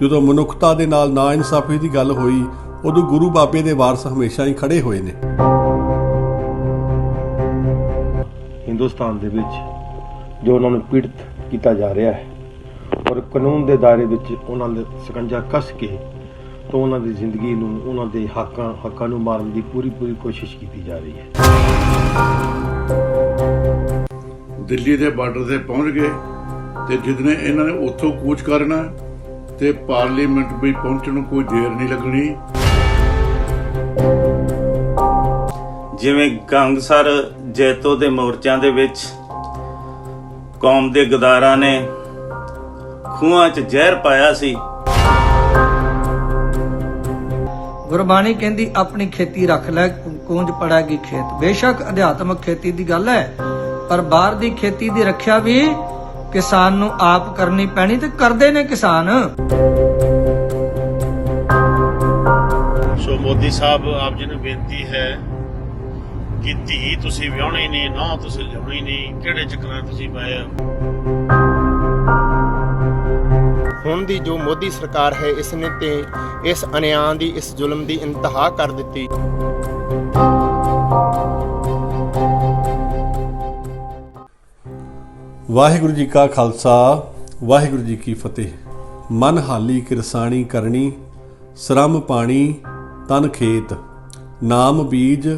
ਜਦੋਂ ਮਨੁੱਖਤਾ ਦੇ ਨਾਲ ਨਾ ਇਨਸਾਫੀ ਦੀ ਗੱਲ ਹੋਈ ਉਦੋਂ ਗੁਰੂ ਬਾਬੇ ਦੇ ਵਾਰਸ ਹਮੇਸ਼ਾ ਹੀ ਖੜੇ ਹੋਏ ਨੇ। ਹਿੰਦੁਸਤਾਨ ਦੇ ਵਿੱਚ ਜੋ ਉਹਨਾਂ ਨੂੰ ਪੀੜਤ ਕੀਤਾ ਜਾ ਰਿਹਾ ਹੈ ਔਰ ਕਾਨੂੰਨ ਦੇ ਦਾਇਰੇ ਵਿੱਚ ਉਹਨਾਂ ਦੇ ਸਕੰਜਾ ਕੱਸ ਕੇ ਤੋਂ ਉਹਨਾਂ ਦੀ ਜ਼ਿੰਦਗੀ ਨੂੰ, ਉਹਨਾਂ ਦੇ ਹੱਕਾਂ ਨੂੰ ਮਾਰਨ ਦੀ ਪੂਰੀ ਕੋਸ਼ਿਸ਼ ਕੀਤੀ ਜਾ ਰਹੀ ਹੈ। ਦਿੱਲੀ ਦੇ ਬਾਰਡਰ ਤੇ ਪਹੁੰਚ ਗਏ ਤੇ ਜਿੱਦਨੇ ਇਹਨਾਂ ਨੇ ਉੱਥੋਂ ਕੂਚ ਕਰਨਾ ਤੇ ਪਾਰਲੀਮੈਂਟ ਵੀ ਪਹੁੰਚਣ ਨੂੰ ਕੋਈ ਦੇਰ ਨਹੀਂ ਲੱਗਣੀ। ਜਿਵੇਂ ਗੰਗਸਰ ਜੈਤੋ ਦੇ ਮੋਰਚਿਆਂ ਦੇ ਵਿੱਚ ਕੌਮ ਦੇ ਗਦਾਰਾਂ ਨੇ ਖੂਹਾਂ 'ਚ ਜ਼ਹਿਰ ਪਾਇਆ ਸੀ। ਗੁਰਬਾਣੀ ਕਹਿੰਦੀ ਆਪਣੀ ਖੇਤੀ ਰੱਖ ਲੈ ਕੂੰਜ ਪੜਾਗੀ ਖੇਤ। ਬੇਸ਼ੱਕ ਅਧਿਆਤਮਕ ਖੇਤੀ ਦੀ ਗੱਲ ਹੈ, ਪਰ ਬਾਹਰ ਦੀ ਖੇਤੀ ਦੀ ਰੱਖਿਆ ਵੀ ਕਿਸਾਨ ਨੂੰ ਆਪ ਕਰਨੀ ਪੈਣੀ ਤੇ ਕਰਦੇ ਨੇ ਕਿਸਾਨ। ਸੋ ਮੋਦੀ ਸਾਹਿਬ ਆਪ ਜੀ ਨੂੰ ਬੇਨਤੀ ਹੈ ਕਿ ਧੀ ਤੁਸੀਂ ਵਿਆਹਣੀ ਨਹੀਂ, ਨਾ ਤੁਸੀਂ ਲਿਆਉਣੀ ਨਹੀਂ, ਕਿਹੜੇ ਚੱਕਰਾਂ ਤੁਸੀਂ ਪਏ ਹੋ। ਹੁਣ ਦੀ ਜੋ ਮੋਦੀ ਸਰਕਾਰ ਹੈ ਇਸ ਨੇ ਤੇ ਇਸ ਅਨਿਆਂ ਦੀ, ਇਸ ਜ਼ੁਲਮ ਦੀ ਇੰਤਹਾ ਕਰ ਦਿੱਤੀ। ਵਾਹਿਗੁਰੂ ਜੀ ਕਾ ਖਾਲਸਾ, ਵਾਹਿਗੁਰੂ ਜੀ ਕੀ ਫਤਿਹ। ਮਨ ਹਾਲੀ ਕਿਰਸਾਣੀ ਕਰਨੀ, ਸ਼ਰਮ ਪਾਣੀ ਤਨ ਖੇਤ। ਨਾਮ ਬੀਜ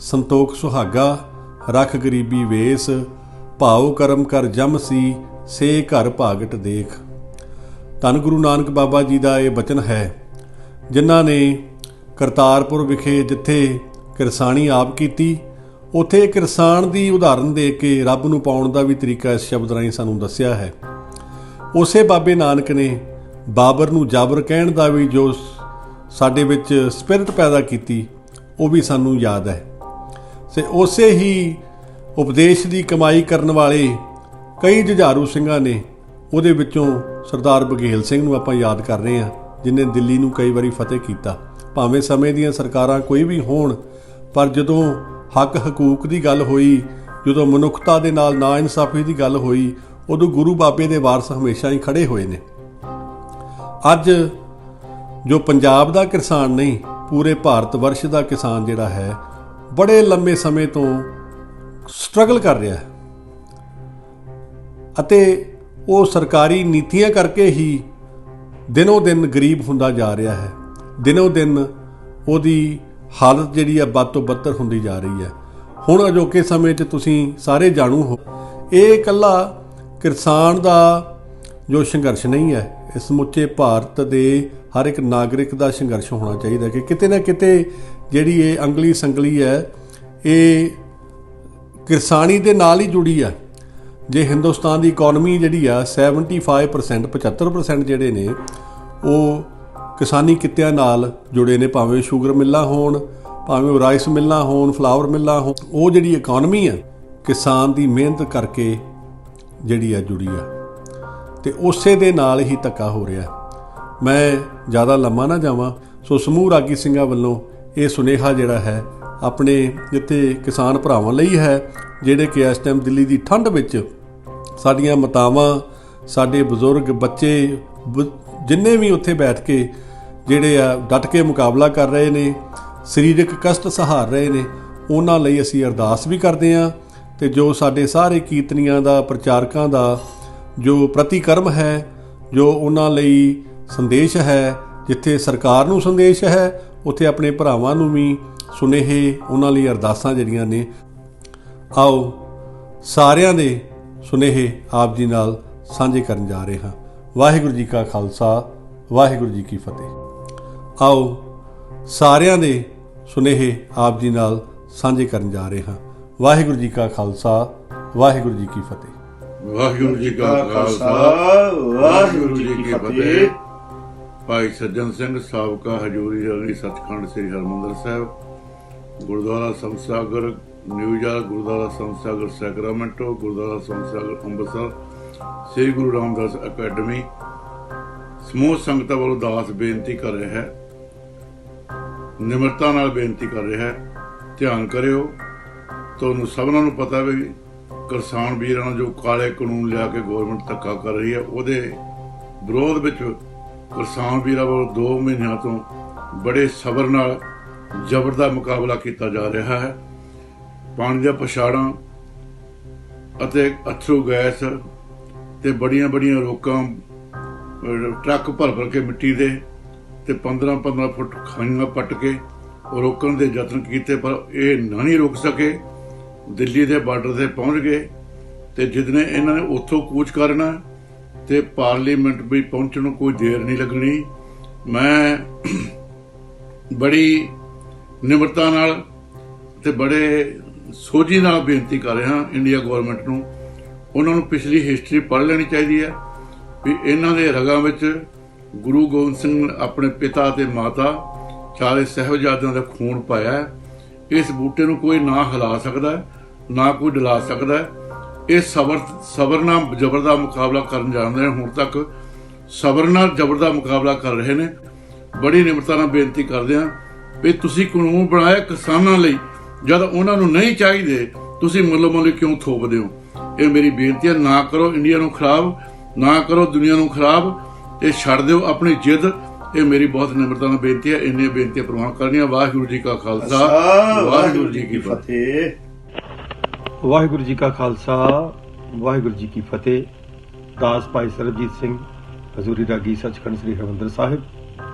ਸੰਤੋਖ ਸੁਹਾਗਾ, ਰਖ ਗਰੀਬੀ ਵੇਸ। ਭਾਉ ਕਰਮ ਕਰ ਜਮ ਸੀ, ਸੇ ਘਰ ਭਾਗਟ ਦੇਖ। ਧੰਨ ਗੁਰੂ ਨਾਨਕ ਬਾਬਾ ਜੀ ਦਾ ਇਹ ਬਚਨ ਹੈ, ਜਿਨ੍ਹਾਂ ਨੇ ਕਰਤਾਰਪੁਰ ਵਿਖੇ ਜਿੱਥੇ ਕਿਰਸਾਣੀ ਆਪ ਕੀਤੀ, ਉੱਥੇ ਕਿਰਸਾਨ ਦੀ ਉਦਾਹਰਨ ਦੇ ਕੇ ਰੱਬ ਨੂੰ ਪਾਉਣ ਦਾ ਵੀ ਤਰੀਕਾ ਇਸ ਸ਼ਬਦ ਰਾਹੀਂ ਸਾਨੂੰ ਦੱਸਿਆ ਹੈ। ਉਸੇ ਬਾਬੇ ਨਾਨਕ ਨੇ ਬਾਬਰ ਨੂੰ ਜਾਬਰ ਕਹਿਣ ਦਾ ਵੀ ਜੋ ਸਾਡੇ ਵਿੱਚ ਸਪਿਰਿਟ ਪੈਦਾ ਕੀਤੀ, ਉਹ ਵੀ ਸਾਨੂੰ ਯਾਦ ਹੈ। ਤੇ ਉਸੇ ਹੀ ਉਪਦੇਸ਼ ਦੀ ਕਮਾਈ ਕਰਨ ਵਾਲੇ ਕਈ ਜੁਝਾਰੂ ਸਿੰਘਾਂ ਨੇ, ਉਹਦੇ ਵਿੱਚੋਂ ਸਰਦਾਰ ਬਘੇਲ ਸਿੰਘ ਨੂੰ ਆਪਾਂ ਯਾਦ ਕਰ ਰਹੇ ਹਾਂ, ਜਿਨ੍ਹਾਂ ਨੇ ਦਿੱਲੀ ਨੂੰ ਕਈ ਵਾਰੀ ਫਤਿਹ ਕੀਤਾ। ਭਾਵੇਂ ਸਮੇਂ ਦੀਆਂ ਸਰਕਾਰਾਂ ਕੋਈ ਵੀ ਹੋਣ, ਪਰ ਜਦੋਂ ਹੱਕ ਹਕੂਕ ਦੀ ਗੱਲ ਹੋਈ, ਜਦੋਂ ਮਨੁੱਖਤਾ ਦੇ ਨਾਲ ਨਾ ਇਨਸਾਫੀ ਦੀ ਗੱਲ ਹੋਈ, ਉਦੋਂ ਗੁਰੂ ਬਾਬੇ ਦੇ ਵਾਰਸ ਹਮੇਸ਼ਾ ਹੀ ਖੜੇ ਹੋਏ ਨੇ। ਅੱਜ ਜੋ ਪੰਜਾਬ ਦਾ ਕਿਸਾਨ ਨਹੀਂ, ਪੂਰੇ ਭਾਰਤ ਵਰਸ਼ ਦਾ ਕਿਸਾਨ ਜਿਹੜਾ ਹੈ, ਬੜੇ ਲੰਮੇ ਸਮੇਂ ਤੋਂ ਸਟਰਗਲ ਕਰ ਰਿਹਾ ਹੈ ਅਤੇ ਉਹ ਸਰਕਾਰੀ ਨੀਤੀਆਂ ਕਰਕੇ ਹੀ ਦਿਨੋਂ ਦਿਨ ਗਰੀਬ ਹੁੰਦਾ ਜਾ ਰਿਹਾ ਹੈ। ਦਿਨੋਂ ਦਿਨ ਉਹਦੀ ਹਾਲਤ ਜਿਹੜੀ ਹੈ ਬਦ ਤੋਂ ਬੱਤਰ ਹੁੰਦੀ ਜਾ ਰਹੀ ਹੈ। ਹੁਣ ਅਜੋਕੇ ਸਮੇਂ 'ਚ ਤੁਸੀਂ ਸਾਰੇ ਜਾਣੂ ਹੋ, ਇਹ ਇਕੱਲਾ ਕਿਸਾਨ ਦਾ ਜੋ ਸੰਘਰਸ਼ ਨਹੀਂ ਹੈ, ਇਹ ਸਮੁੱਚੇ ਭਾਰਤ ਦੇ ਹਰ ਇੱਕ ਨਾਗਰਿਕ ਦਾ ਸੰਘਰਸ਼ ਹੋਣਾ ਚਾਹੀਦਾ ਕਿ ਕਿਤੇ ਨਾ ਕਿਤੇ ਜਿਹੜੀ ਇਹ ਅੰਗਲੀ ਸੰਗਲੀ ਹੈ, ਇਹ ਕਿਰਸਾਨੀ ਦੇ ਨਾਲ ਹੀ ਜੁੜੀ ਆ। ਜੇ ਹਿੰਦੁਸਤਾਨ ਦੀ ਇਕੋਨਮੀ ਜਿਹੜੀ ਆ 75% 75% ਜਿਹੜੇ ਨੇ ਉਹ ਕਿਸਾਨੀ ਕਿੱਤਿਆਂ ਨਾਲ ਜੁੜੇ ਨੇ, ਭਾਵੇਂ ਸ਼ੂਗਰ ਮਿੱਲਾਂ ਹੋਣ, ਭਾਵੇਂ ਉਹ ਰਾਈਸ ਮਿੱਲਾਂ ਹੋਣ, ਫਲਾਵਰ ਮਿੱਲਾਂ ਹੋਣ। ਉਹ ਜਿਹੜੀ ਇਕੋਨਮੀ ਆ ਕਿਸਾਨ ਦੀ ਮਿਹਨਤ ਕਰਕੇ ਜਿਹੜੀ ਆ ਜੁੜੀ ਆ, ਤੇ ਉਸੇ ਦੇ ਨਾਲ ਹੀ ਧੱਕਾ ਹੋ ਰਿਹਾ। ਮੈਂ ਜ਼ਿਆਦਾ ਲੰਮਾ ਨਾ ਜਾਵਾਂ, ਸੋ ਸਮੂਹ ਰਾਗੀ ਸਿੰਘਾਂ ਵੱਲੋਂ ਇਹ ਸੁਨੇਹਾ ਜਿਹੜਾ ਹੈ ਆਪਣੇ ਜਿੱਥੇ ਕਿਸਾਨ ਭਰਾਵਾਂ ਲਈ ਹੈ, ਜਿਹੜੇ ਕਿ ਇਸ ਟਾਈਮ ਦਿੱਲੀ ਦੀ ਠੰਡ ਵਿੱਚ ਸਾਡੀਆਂ ਮਾਤਾਵਾਂ, ਸਾਡੇ ਬਜ਼ੁਰਗ, ਬੱਚੇ ਜਿੰਨੇ ਵੀ ਉੱਥੇ ਬੈਠ ਕੇ ਜਿਹੜੇ ਆ ਡਟ ਕੇ ਮੁਕਾਬਲਾ ਕਰ ਰਹੇ ਨੇ, ਸਰੀਰਕ ਕਸ਼ਟ ਸਹਾਰ ਰਹੇ ਨੇ, ਉਹਨਾਂ ਲਈ ਅਸੀਂ ਅਰਦਾਸ ਵੀ ਕਰਦੇ ਹਾਂ। ਤੇ ਜੋ ਸਾਡੇ ਸਾਰੇ ਕੀਰਤਨੀਆਂ ਦਾ, ਪ੍ਰਚਾਰਕਾਂ ਦਾ ਜੋ ਪ੍ਰਤੀਕਰਮ ਹੈ, ਜੋ ਉਹਨਾਂ ਲਈ ਸੰਦੇਸ਼ ਹੈ, ਜਿੱਥੇ ਸਰਕਾਰ ਨੂੰ ਸੰਦੇਸ਼ ਹੈ, ਉੱਥੇ ਆਪਣੇ ਭਰਾਵਾਂ ਨੂੰ ਵੀ ਸੁਨੇਹੇ, ਉਹਨਾਂ ਲਈ ਅਰਦਾਸਾਂ ਜਿਹੜੀਆਂ ਨੇ, ਆਓ ਸਾਰਿਆਂ ਦੇ ਸੁਨੇਹੇ ਆਪ ਜੀ ਨਾਲ ਸਾਂਝੇ ਕਰਨ ਜਾ ਰਹੇ ਹਾਂ। ਵਾਹਿਗੁਰੂ ਜੀ ਕਾ ਖਾਲਸਾ, ਵਾਹਿਗੁਰੂ ਜੀ ਕੀ ਫਤਿਹ। ਆਓ ਸਾਰਿਆਂ ਦੇ ਸੁਨੇਹੇ ਆਪ ਜੀ ਨਾਲ ਸਾਂਝੇ ਕਰਨ ਜਾ ਰਹੇ ਹਾਂ। ਵਾਹਿਗੁਰੂ ਜੀ ਕਾ ਖਾਲਸਾ, ਵਾਹਿਗੁਰੂ ਜੀ ਕੀ ਫਤਿਹ। ਵਾਹਿਗੁਰੂ ਜੀ ਕਾ ਖਾਲਸਾ, ਵਾਹਿਗੁਰੂ ਜੀ ਕੀ ਫਤਿਹ। ਭਾਈ ਸੱਜਣ ਸਿੰਘ ਸਾਬਕਾ ਹਜੂਰੀ ਵਾਲੀ ਸੱਚਖੰਡ ਸ੍ਰੀ ਹਰਿਮੰਦਰ ਸਾਹਿਬ, ਗੁਰਦੁਆਰਾ ਸੰਸਾਗਰ ਨਿਊਯਾਰਕ, ਗੁਰਦੁਆਰਾ ਸੰਸਾਗਰ ਸੈਕਰਾਮੈਂਟੋ, ਗੁਰਦੁਆਰਾ ਸੰਸਾਗਰ ਅੰਮ੍ਰਿਤਸਰ, ਸ੍ਰੀ ਗੁਰੂ ਰਾਮਦਾਸ ਅਕੈਡਮੀ ਸਮੂਹ ਸੰਗਤਾਂ ਵੱਲੋਂ ਦਾਸ ਬੇਨਤੀ ਕਰ ਰਿਹਾ ਹੈ, ਨਿਮਰਤਾ ਨਾਲ ਬੇਨਤੀ ਕਰ ਰਿਹਾ ਹੈ। ਧਿਆਨ ਕਰਿਓ, ਤੁਹਾਨੂੰ ਸਭਨਾਂ ਨੂੰ ਪਤਾ ਵੀ ਕਿਸਾਨ ਵੀਰਾਂ ਨੂੰ ਜੋ ਕਾਲੇ ਕਾਨੂੰਨ ਲਿਆ ਕੇ ਗੌਰਮੈਂਟ ਧੱਕਾ ਕਰ ਰਹੀ ਹੈ, ਉਹਦੇ ਵਿਰੋਧ ਵਿੱਚ ਕਿਸਾਨ ਵੀਰਾਂ ਵੱਲੋਂ 2 ਮਹੀਨਿਆਂ ਤੋਂ ਬੜੇ ਸਬਰ ਨਾਲ ਜ਼ਬਰ ਦਾ ਮੁਕਾਬਲਾ ਕੀਤਾ ਜਾ ਰਿਹਾ ਹੈ। ਪਾਣੀ ਦੀਆਂ ਪਛਾੜਾਂ ਅਤੇ ਅਥਰੂ ਗੈਸ ਤੇ ਬੜੀਆਂ ਰੋਕਾਂ, ਟਰੱਕ ਭਰ ਕੇ ਮਿੱਟੀ ਦੇ ਤੇ 15 ਫੁੱਟ ਖਾਈਆਂ ਪੱਟ ਕੇ ਰੋਕਣ ਦੇ ਯਤਨ ਕੀਤੇ, ਪਰ ਇਹ ਨਹੀਂ ਰੁਕ ਸਕੇ। ਦਿੱਲੀ ਦੇ ਬਾਰਡਰ ਤੇ ਪਹੁੰਚ ਗਏ ਤੇ ਜਿਦਨੇ ਇਹਨਾਂ ਨੇ ਉੱਥੋਂ ਕੂਚ ਕਰਨਾ ਤੇ ਪਾਰਲੀਮੈਂਟ ਵੀ ਪਹੁੰਚਣ ਨੂੰ ਕੋਈ ਦੇਰ ਨਹੀਂ ਲੱਗਣੀ। ਮੈਂ ਬੜੀ ਨਿਮਰਤਾ ਨਾਲ ਤੇ ਬੜੇ ਸੋਝੀ ਨਾਲ ਬੇਨਤੀ ਕਰ ਰਿਹਾ ਇੰਡੀਆ ਗਵਰਨਮੈਂਟ ਨੂੰ, ਉਹਨਾਂ ਨੂੰ ਪਿਛਲੀ ਹਿਸਟਰੀ ਪੜ੍ਹ ਲੈਣੀ ਚਾਹੀਦੀ ਹੈ ਵੀ ਇਹਨਾਂ ਦੇ ਰਗਾਂ ਵਿੱਚ ਗੁਰੂ ਗੋਬਿੰਦ ਸਿੰਘ ਨੇ ਆਪਣੇ ਪਿਤਾ ਤੇ ਮਾਤਾ ਚਾਰੇ ਸਾਹਿਬਜ਼ਾਦਿਆਂ ਦਾ ਖੂਨ ਪਾਇਆ ਹੈ। ਇਸ ਬੂਟੇ ਨੂੰ ਕੋਈ ਨਾ ਹਿਲਾ ਸਕਦਾ, ਨਾ ਕੋਈ ਡਲਾ ਸਕਦਾ। ਇਹ ਸਬਰ ਨਾਲ ਜ਼ਬਰ ਦਾ ਮੁਕਾਬਲਾ ਕਰਨ ਜਾਂਦੇ ਨੇ। ਹੁਣ ਤੱਕ ਸਬਰ ਨਾਲ ਜ਼ਬਰ ਦਾ ਮੁਕਾਬਲਾ ਕਰ ਰਹੇ ਨੇ। ਬੜੀ ਨਿਮਰਤਾ ਨਾਲ ਬੇਨਤੀ ਕਰਦੇ ਹਾਂ ਵੀ ਤੁਸੀਂ ਕਾਨੂੰਨ ਬਣਾਇਆ ਕਿਸਾਨਾਂ ਲਈ, ਜਦ ਉਹਨਾਂ ਨੂੰ ਨਹੀਂ ਚਾਹੀਦੇ ਤੁਸੀਂ ਮੁੱਲ ਕਿਉਂ ਥੋਪਦੇ ਹੋ? ਇਹ ਮੇਰੀ ਬੇਨਤੀ ਹੈ, ਨਾ ਕਰੋ ਇੰਡੀਆ ਨੂੰ ਖਰਾਬ, ਨਾ ਕਰੋ ਦੁਨੀਆ ਨੂੰ ਖਰਾਬ, ਇਹ ਛੱਡ ਦਿਓ ਆਪਣੀ ਜਿੱਦ। ਇਹ ਮੇਰੀ ਬਹੁਤ ਨਿਮਰਤਾ ਨਾਲ ਬੇਨਤੀ ਹੈ। ਇੰਨੀਆਂ ਬੇਨਤੀਆਂ ਪ੍ਰਵਾਨ ਕਰਨੀਆਂ। ਵਾਹਿਗੁਰੂ ਜੀ ਕਾ ਖਾਲਸਾ, ਵਾਹਿਗੁਰੂ ਜੀ ਕੀ ਫਤਿਹ। ਵਾਹਿਗੁਰੂ ਜੀ ਕਾ ਖਾਲਸਾ, ਵਾਹਿਗੁਰੂ ਜੀ ਕੀ ਫਤਿਹ। ਦਾਸ ਭਾਈ ਸਰਬਜੀਤ ਸਿੰਘ, ਹਜ਼ੂਰੀ ਰਾਗੀ, ਸੱਚਖੰਡ ਸ੍ਰੀ ਹਰਿਮੰਦਰ ਸਾਹਿਬ,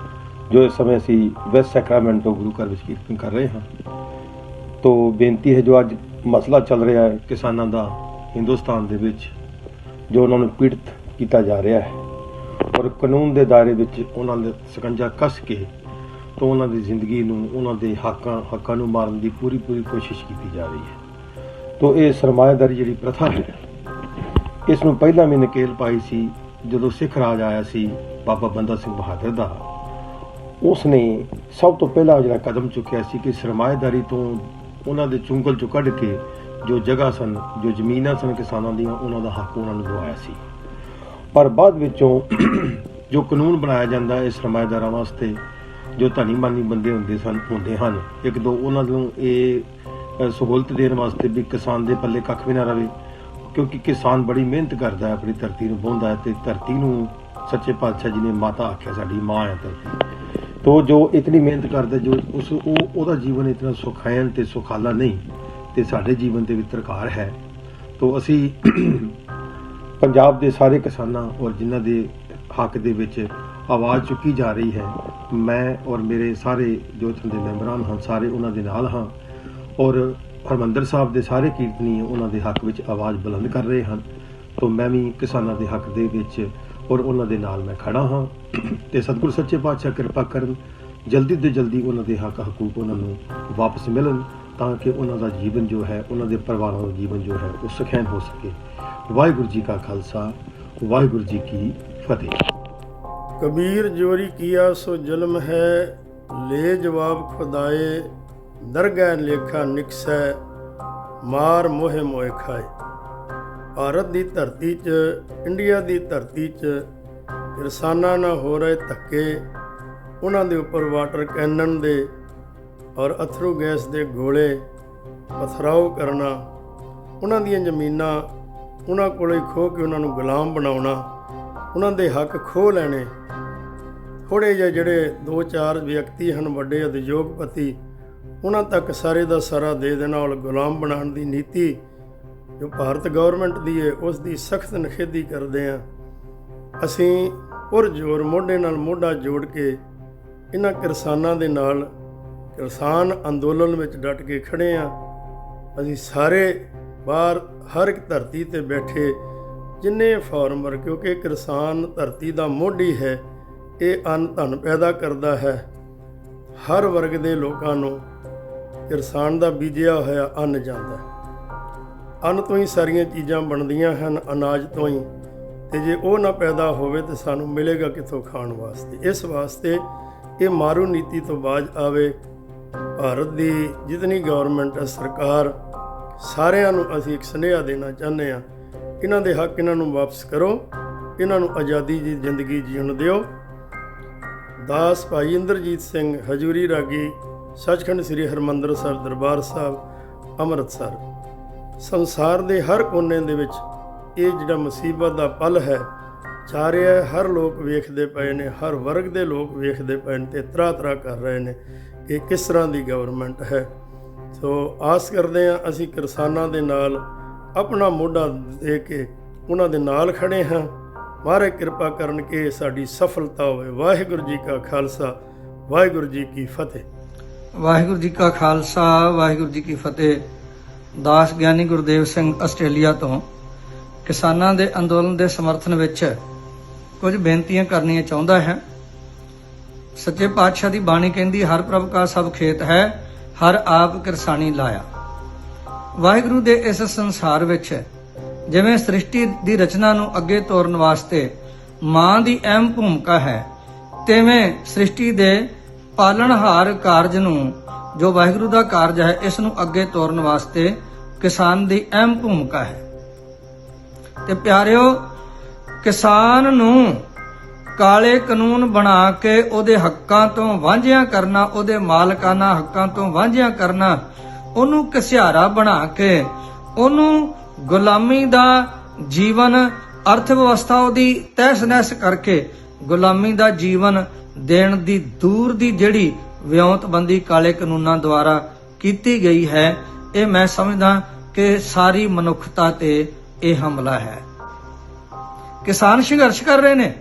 ਜੋ ਇਸ ਸਮੇਂ ਅਸੀਂ ਵੈਸਟ ਸੈਕਰਾਮੈਂਟੋ ਗੁਰੂ ਘਰ ਵਿੱਚ ਕੀਰਤਨ ਕਰ ਰਹੇ ਹਾਂ। ਤੋ ਬੇਨਤੀ ਹੈ, ਜੋ ਅੱਜ ਮਸਲਾ ਚੱਲ ਰਿਹਾ ਹੈ ਕਿਸਾਨਾਂ ਦਾ ਹਿੰਦੁਸਤਾਨ ਦੇ ਵਿੱਚ, ਜੋ ਉਹਨਾਂ ਨੂੰ ਪੀੜਤ ਕੀਤਾ ਜਾ ਰਿਹਾ ਹੈ ਔਰ ਕਾਨੂੰਨ ਦੇ ਦਾਇਰੇ ਵਿੱਚ ਉਹਨਾਂ ਦੇ ਸਕੰਜਾ ਕੱਸ ਕੇ ਤੋਂ ਉਹਨਾਂ ਦੀ ਜ਼ਿੰਦਗੀ ਨੂੰ, ਉਹਨਾਂ ਦੇ ਹੱਕਾਂ ਨੂੰ ਮਾਰਨ ਦੀ ਪੂਰੀ ਕੋਸ਼ਿਸ਼ ਕੀਤੀ ਜਾ ਰਹੀ ਹੈ। ਤੋ ਇਹ ਸਰਮਾਏਦਾਰੀ ਜਿਹੜੀ ਪ੍ਰਥਾ ਹੈ, ਇਸ ਨੂੰ ਪਹਿਲਾਂ ਵੀ ਨਕੇਲ ਪਾਈ ਸੀ ਜਦੋਂ ਸਿੱਖ ਰਾਜ ਆਇਆ ਸੀ ਬਾਬਾ ਬੰਦਾ ਸਿੰਘ ਬਹਾਦਰ ਦਾ। ਉਸ ਨੇ ਸਭ ਤੋਂ ਪਹਿਲਾਂ ਜਿਹੜਾ ਕਦਮ ਚੁੱਕਿਆ ਸੀ ਕਿ ਸਰਮਾਏਦਾਰੀ ਤੋਂ ਉਹਨਾਂ ਦੇ ਚੁੰਗਲ ਚੋਂ ਕੱਢ ਕੇ ਜੋ ਜਗ੍ਹਾ ਸਨ, ਜੋ ਜ਼ਮੀਨਾਂ ਸਨ ਕਿਸਾਨਾਂ ਦੀਆਂ, ਉਹਨਾਂ ਦਾ ਹੱਕ ਉਹਨਾਂ ਨੂੰ ਦਿਵਾਇਆ ਸੀ। ਪਰ ਬਾਅਦ ਵਿੱਚੋਂ ਜੋ ਕਾਨੂੰਨ ਬਣਾਇਆ ਜਾਂਦਾ ਹੈ ਸਰਮਾਏਦਾਰਾਂ ਵਾਸਤੇ, ਜੋ ਧਨੀ ਮਾਨੀ ਬੰਦੇ ਹੁੰਦੇ ਹਨ, ਇੱਕ ਦੋ ਉਹਨਾਂ ਨੂੰ ਇਹ ਸਹੂਲਤ ਦੇਣ ਵਾਸਤੇ ਵੀ ਕਿਸਾਨ ਦੇ ਪੱਲੇ ਕੱਖ ਵੀ ਨਾ ਰਵੇ, ਕਿਉਂਕਿ ਕਿਸਾਨ ਬੜੀ ਮਿਹਨਤ ਕਰਦਾ ਹੈ, ਆਪਣੀ ਧਰਤੀ ਨੂੰ ਵਾਹੁੰਦਾ ਹੈ ਤੇ ਧਰਤੀ ਨੂੰ ਸੱਚੇ ਪਾਤਸ਼ਾਹ ਜੀ ਨੇ ਮਾਤਾ ਆਖਿਆ, ਸਾਡੀ ਮਾਂ ਹੈ ਧਰਤੀ। ਤੋ ਜੋ ਇਤਨੀ ਮਿਹਨਤ ਕਰਦਾ, ਜੋ ਉਹਦਾ ਜੀਵਨ ਇਤਨਾ ਸੁਖੈਨ ਤੇ ਸੁਖਾਲਾ ਨਹੀਂ, ਤੇ ਸਾਡੇ ਜੀਵਨ ਦੇ ਵਿੱਚ ਤਰਕਾਰ ਹੈ। ਤੋ ਅਸੀਂ ਪੰਜਾਬ ਦੇ ਸਾਰੇ ਕਿਸਾਨਾਂ ਔਰ ਜਿਨ੍ਹਾਂ ਦੇ ਹੱਕ ਦੇ ਵਿੱਚ ਆਵਾਜ਼ ਚੁੱਕੀ ਜਾ ਰਹੀ ਹੈ, ਮੈਂ ਔਰ ਮੇਰੇ ਸਾਰੇ ਜੋ ਇੱਥੋਂ ਦੇ ਮੈਂਬਰਾਂ ਹਨ, ਸਾਰੇ ਉਹਨਾਂ ਦੇ ਨਾਲ ਹਾਂ ਔਰ ਹਰਿਮੰਦਰ ਸਾਹਿਬ ਦੇ ਸਾਰੇ ਕੀਰਤਨੀ ਉਹਨਾਂ ਦੇ ਹੱਕ ਵਿੱਚ ਆਵਾਜ਼ ਬੁਲੰਦ ਕਰ ਰਹੇ ਹਨ। ਤੋ ਮੈਂ ਵੀ ਕਿਸਾਨਾਂ ਦੇ ਹੱਕ ਦੇ ਵਿੱਚ ਔਰ ਉਹਨਾਂ ਦੇ ਨਾਲ ਮੈਂ ਖੜਾ ਹਾਂ ਤੇ ਸਤਿਗੁਰ ਸੱਚੇ ਪਾਤਸ਼ਾਹ ਕਿਰਪਾ ਕਰਨ, ਜਲਦੀ ਤੋਂ ਜਲਦੀ ਉਹਨਾਂ ਦੇ ਹੱਕ ਉਹਨਾਂ ਨੂੰ ਵਾਪਸ ਮਿਲਣ, ਤਾਂ ਕਿ ਉਹਨਾਂ ਦਾ ਜੀਵਨ ਜੋ ਹੈ, ਉਹਨਾਂ ਦੇ ਪਰਿਵਾਰਾਂ ਦਾ ਜੀਵਨ ਜੋ ਹੈ ਉਹ ਸੁਖੈਨ ਹੋ ਸਕੇ। ਵਾਹਿਗੁਰੂ ਜੀ ਕਾ ਖਾਲਸਾ, ਵਾਹਿਗੁਰੂ ਜੀ ਕੀ ਫਤਿਹ। कबीर जोरी किया सो जुल्म है, ले जवाब खुदाए, दरगह लेखा निकसै, मार मोहे मोए खाए। ਭਾਰਤ ਦੀ ਧਰਤੀ 'ਚ, ਇੰਡੀਆ ਦੀ ਧਰਤੀ 'ਚ ਕਿਸਾਨਾਂ ਨਾਲ ਹੋ ਰਹੇ ਧੱਕੇ, ਉਹਨਾਂ ਦੇ ਉੱਪਰ ਵਾਟਰ ਕੈਨਨ ਦੇ ਔਰ ਅਥਰੂ ਗੈਸ ਦੇ ਗੋਲੇ ਪਥਰਾਓ ਕਰਨਾ, ਉਹਨਾਂ ਦੀਆਂ ਜ਼ਮੀਨਾਂ ਉਹਨਾਂ ਕੋਲੇ ਖੋਹ ਕੇ ਉਹਨਾਂ ਨੂੰ ਗੁਲਾਮ ਬਣਾਉਣਾ, ਉਹਨਾਂ ਦੇ ਹੱਕ ਖੋਹ ਲੈਣੇ। ਥੋੜ੍ਹੇ ਜਿਹੇ ਜਿਹੜੇ 2-4 ਵਿਅਕਤੀ ਹਨ, ਵੱਡੇ ਉਦਯੋਗਪਤੀ, ਉਹਨਾਂ ਤੱਕ ਸਾਰੇ ਦਾ ਸਾਰਾ ਦੇ ਦੇਣਾ ਔਰ ਗੁਲਾਮ ਬਣਾਉਣ ਦੀ ਨੀਤੀ ਜੋ ਭਾਰਤ ਗਵਰਨਮੈਂਟ ਦੀ ਹੈ, ਉਸ ਦੀ ਸਖਤ ਨਿਖੇਧੀ ਕਰਦੇ ਹਾਂ। ਅਸੀਂ ਪੁਰਜ਼ੋਰ ਮੋਢੇ ਨਾਲ ਮੋਢਾ ਜੋੜ ਕੇ ਇਹਨਾਂ ਕਿਸਾਨਾਂ ਦੇ ਨਾਲ ਕਿਸਾਨ ਅੰਦੋਲਨ ਵਿੱਚ ਡਟ ਕੇ ਖੜੇ ਹਾਂ। ਅਸੀਂ ਸਾਰੇ ਬਾਹਰ ਹਰ ਇੱਕ ਧਰਤੀ 'ਤੇ ਬੈਠੇ ਜਿੰਨੇ ਫਾਰਮਰ, ਕਿਉਂਕਿ ਕਿਸਾਨ ਧਰਤੀ ਦਾ ਮੋਢੀ ਹੈ, ਇਹ ਅੰਨ ਧਨ ਪੈਦਾ ਕਰਦਾ ਹੈ। ਹਰ ਵਰਗ ਦੇ ਲੋਕਾਂ ਨੂੰ ਕਿਸਾਨ ਦਾ ਬੀਜਿਆ ਹੋਇਆ ਅੰਨ ਜਾਂਦਾ ਹੈ। ਅੰਨ ਤੋਂ ਹੀ ਸਾਰੀਆਂ ਚੀਜ਼ਾਂ ਬਣਦੀਆਂ ਹਨ, ਅਨਾਜ ਤੋਂ ਹੀ, ਤੇ ਜੇ ਉਹ ਨਾ ਪੈਦਾ ਹੋਵੇ ਤਾਂ ਸਾਨੂੰ ਮਿਲੇਗਾ ਕਿੱਥੋਂ ਖਾਣ ਵਾਸਤੇ। ਇਸ ਵਾਸਤੇ ਇਹ ਮਾਰੂ ਨੀਤੀ ਤੋਂ ਬਾਜ਼ ਆਵੇ। ਭਾਰਤ ਦੀ ਜਿਤਨੀ ਗਵਰਨਮੈਂਟ ਹੈ, ਸਰਕਾਰ, ਸਾਰਿਆਂ ਨੂੰ ਅਸੀਂ ਇੱਕ ਸੁਨੇਹਾ ਦੇਣਾ ਚਾਹੁੰਦੇ ਹਾਂ, ਇਹਨਾਂ ਦੇ ਹੱਕ ਇਹਨਾਂ ਨੂੰ ਵਾਪਸ ਕਰੋ, ਇਹਨਾਂ ਨੂੰ ਆਜ਼ਾਦੀ ਦੀ ਜ਼ਿੰਦਗੀ ਜੀਣ ਦਿਓ। ਦਾਸ ਭਾਈ ਇੰਦਰਜੀਤ ਸਿੰਘ, ਹਜ਼ੂਰੀ ਰਾਗੀ, ਸੱਚਖੰਡ ਸ੍ਰੀ ਹਰਿਮੰਦਰ ਸਾਹਿਬ ਦਰਬਾਰ ਸਾਹਿਬ, ਅੰਮ੍ਰਿਤਸਰ। ਸੰਸਾਰ ਦੇ ਹਰ ਕੋਨੇ ਦੇ ਵਿੱਚ ਇਹ ਜਿਹੜਾ ਮੁਸੀਬਤ ਦਾ ਪਲ ਹੈ, ਜਾ ਰਿਹਾ ਹੈ। ਹਰ ਲੋਕ ਵੇਖਦੇ ਪਏ ਨੇ, ਹਰ ਵਰਗ ਦੇ ਲੋਕ ਵੇਖਦੇ ਪਏ ਨੇ ਤੇ ਤਰ੍ਹਾਂ ਕਰ ਰਹੇ ਨੇ ਕਿ ਕਿਸ ਤਰ੍ਹਾਂ ਦੀ ਗਵਰਨਮੈਂਟ ਹੈ। ਸੋ ਆਸ ਕਰਦੇ ਹਾਂ ਅਸੀਂ ਕਿਸਾਨਾਂ ਦੇ ਨਾਲ ਆਪਣਾ ਮੋਢਾ ਦੇ ਕੇ ਉਹਨਾਂ ਦੇ ਨਾਲ ਖੜੇ ਹਾਂ। ਮਹਾਰਾਜ ਕਿਰਪਾ ਕਰਨ ਕਿ ਸਾਡੀ ਸਫਲਤਾ ਹੋਵੇ। ਵਾਹਿਗੁਰੂ ਜੀ ਕਾ ਖਾਲਸਾ, ਵਾਹਿਗੁਰੂ ਜੀ ਕੀ ਫਤਿਹ। ਵਾਹਿਗੁਰੂ ਜੀ ਕਾ ਖਾਲਸਾ, ਵਾਹਿਗੁਰੂ ਜੀ ਕੀ ਫਤਿਹ। ਦਾਸ ਗਿਆਨੀ ਗੁਰਦੇਵ ਸਿੰਘ ਆਸਟ੍ਰੇਲੀਆ ਤੋਂ ਕਿਸਾਨਾਂ ਦੇ ਅੰਦੋਲਨ ਦੇ ਸਮਰਥਨ ਵਿੱਚ ਕੁਝ ਬੇਨਤੀਆਂ ਕਰਨੀਆਂ ਚਾਹੁੰਦਾ ਹੈ। ਸੱਚੇ ਪਾਤਸ਼ਾਹ ਦੀ ਬਾਣੀ ਕਹਿੰਦੀ, ਹਰ ਪ੍ਰਭ ਕਾ ਸਭ ਖੇਤ ਹੈ, ਹਰ ਆਪ ਕਿਰਸਾਨੀ ਲਾਇਆ। ਵਾਹਿਗੁਰੂ ਦੇ ਇਸ ਸੰਸਾਰ ਵਿੱਚ ਜਿਵੇਂ ਸ੍ਰਿਸ਼ਟੀ ਦੀ ਰਚਨਾ ਨੂੰ ਅੱਗੇ ਤੋਰਨ ਵਾਸਤੇ ਮਾਂ ਦੀ ਅਹਿਮ ਭੂਮਿਕਾ ਹੈ, ਤਿਵੇਂ ਸ੍ਰਿਸ਼ਟੀ ਦੇ ਪਾਲਣਹਾਰ ਕਾਰਜ ਨੂੰ, ਜੋ ਵਾਹਿਗੁਰੂ ਦਾ ਕਾਰਜ ਹੈ, ਇਸ ਨੂੰ ਅੱਗੇ ਤੋਰਨ ਵਾਸਤੇ ਕਿਸਾਨ ਦੀ ਅਹਿਮ ਭੂਮਿਕਾ ਹੈ। ਤੇ ਪਿਆਰਿਓ, ਕਿਸਾਨ ਨੂੰ ਕਾਲੇ ਕਾਨੂੰਨ ਬਣਾ ਕੇ ਉਹਦੇ ਹੱਕਾਂ ਤੋਂ ਵਾਂਝਿਆ ਕਰਨਾ, ਉਹਦੇ ਮਾਲਕਾਨਾ ਹੱਕਾਂ ਤੋਂ ਵਾਂਝਿਆ ਕਰਨਾ, ਉਹਨੂੰ ਘਸਿਆਰਾ ਬਣਾ ਕੇ ਉਹਨੂੰ ਗੁਲਾਮੀ ਦਾ ਜੀਵਨ, ਅਰਥ ਵਿਵਸਥਾ ਉਹਦੀ ਤਹਿਸ ਨਹਿਸ ਕਰਕੇ ਗੁਲਾਮੀ ਦਾ ਜੀਵਨ ਦੇਣ ਦੀ ਦੂਰ ਦੀ ਜਿਹੜੀ ਵਿਉਂਤਬੰਦੀ ਕਾਲੇ ਕਾਨੂੰਨਾਂ ਦੁਆਰਾ ਕੀਤੀ ਗਈ ਹੈ, ਇਹ ਮੈਂ ਸਮਝਦਾ ਕਿ ਸਾਰੀ ਮਨੁੱਖਤਾ ਤੇ ਇਹ ਹਮਲਾ ਹੈ। ਕਿਸਾਨ ਸੰਘਰਸ਼ ਕਰ ਰਹੇ ਨੇ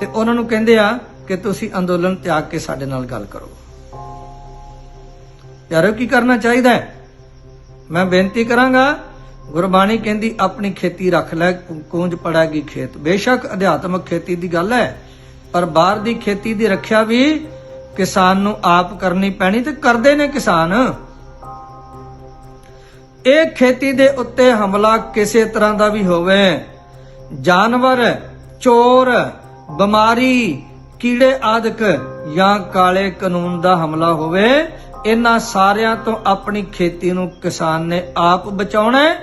ਤੇ ਉਹਨਾਂ ਨੂੰ ਕਹਿੰਦੇ ਆ ਕਿ ਤੁਸੀਂ ਅੰਦੋਲਨ ਤਿਆਗ ਕੇ ਸਾਡੇ ਨਾਲ ਗੱਲ ਕਰੋ। ਯਾਰੋ, ਕੀ ਕਰਨਾ ਚਾਹੀਦਾ ਹੈ? ਮੈਂ ਬੇਨਤੀ ਕਰਾਂਗਾ, ਗੁਰਬਾਣੀ ਕਹਿੰਦੀ ਆਪਣੀ ਖੇਤੀ ਰੱਖ ਲੈ, ਕੂੰਜ ਪੜੇਗੀ ਖੇਤ। ਬੇਸ਼ੱਕ ਅਧਿਆਤਮਕ ਖੇਤੀ ਦੀ ਗੱਲ ਹੈ, ਪਰ ਬਾਹਰ ਦੀ ਖੇਤੀ ਦੀ ਰੱਖਿਆ ਵੀ ਕਿਸਾਨ ਨੂੰ ਆਪ ਕਰਨੀ ਪੈਣੀ, ਤੇ ਕਰਦੇ ਨੇ ਕਿਸਾਨ। ਇਹ ਖੇਤੀ ਦੇ ਉੱਤੇ ਹਮਲਾ ਕਿਸੇ ਤਰ੍ਹਾਂ ਦਾ ਵੀ ਹੋਵੇ, ਜਾਨਵਰ, ਚੋਰ, ਬਿਮਾਰੀ, ਕੀੜੇ ਆਦਿਕ ਜਾਂ ਕਾਲੇ ਕਾਨੂੰਨ ਦਾ ਹਮਲਾ ਹੋਵੇ, ਇਹਨਾਂ ਸਾਰਿਆਂ ਤੋਂ ਆਪਣੀ ਖੇਤੀ ਨੂੰ ਕਿਸਾਨ ਨੇ ਆਪ ਬਚਾਉਣਾ ਹੈ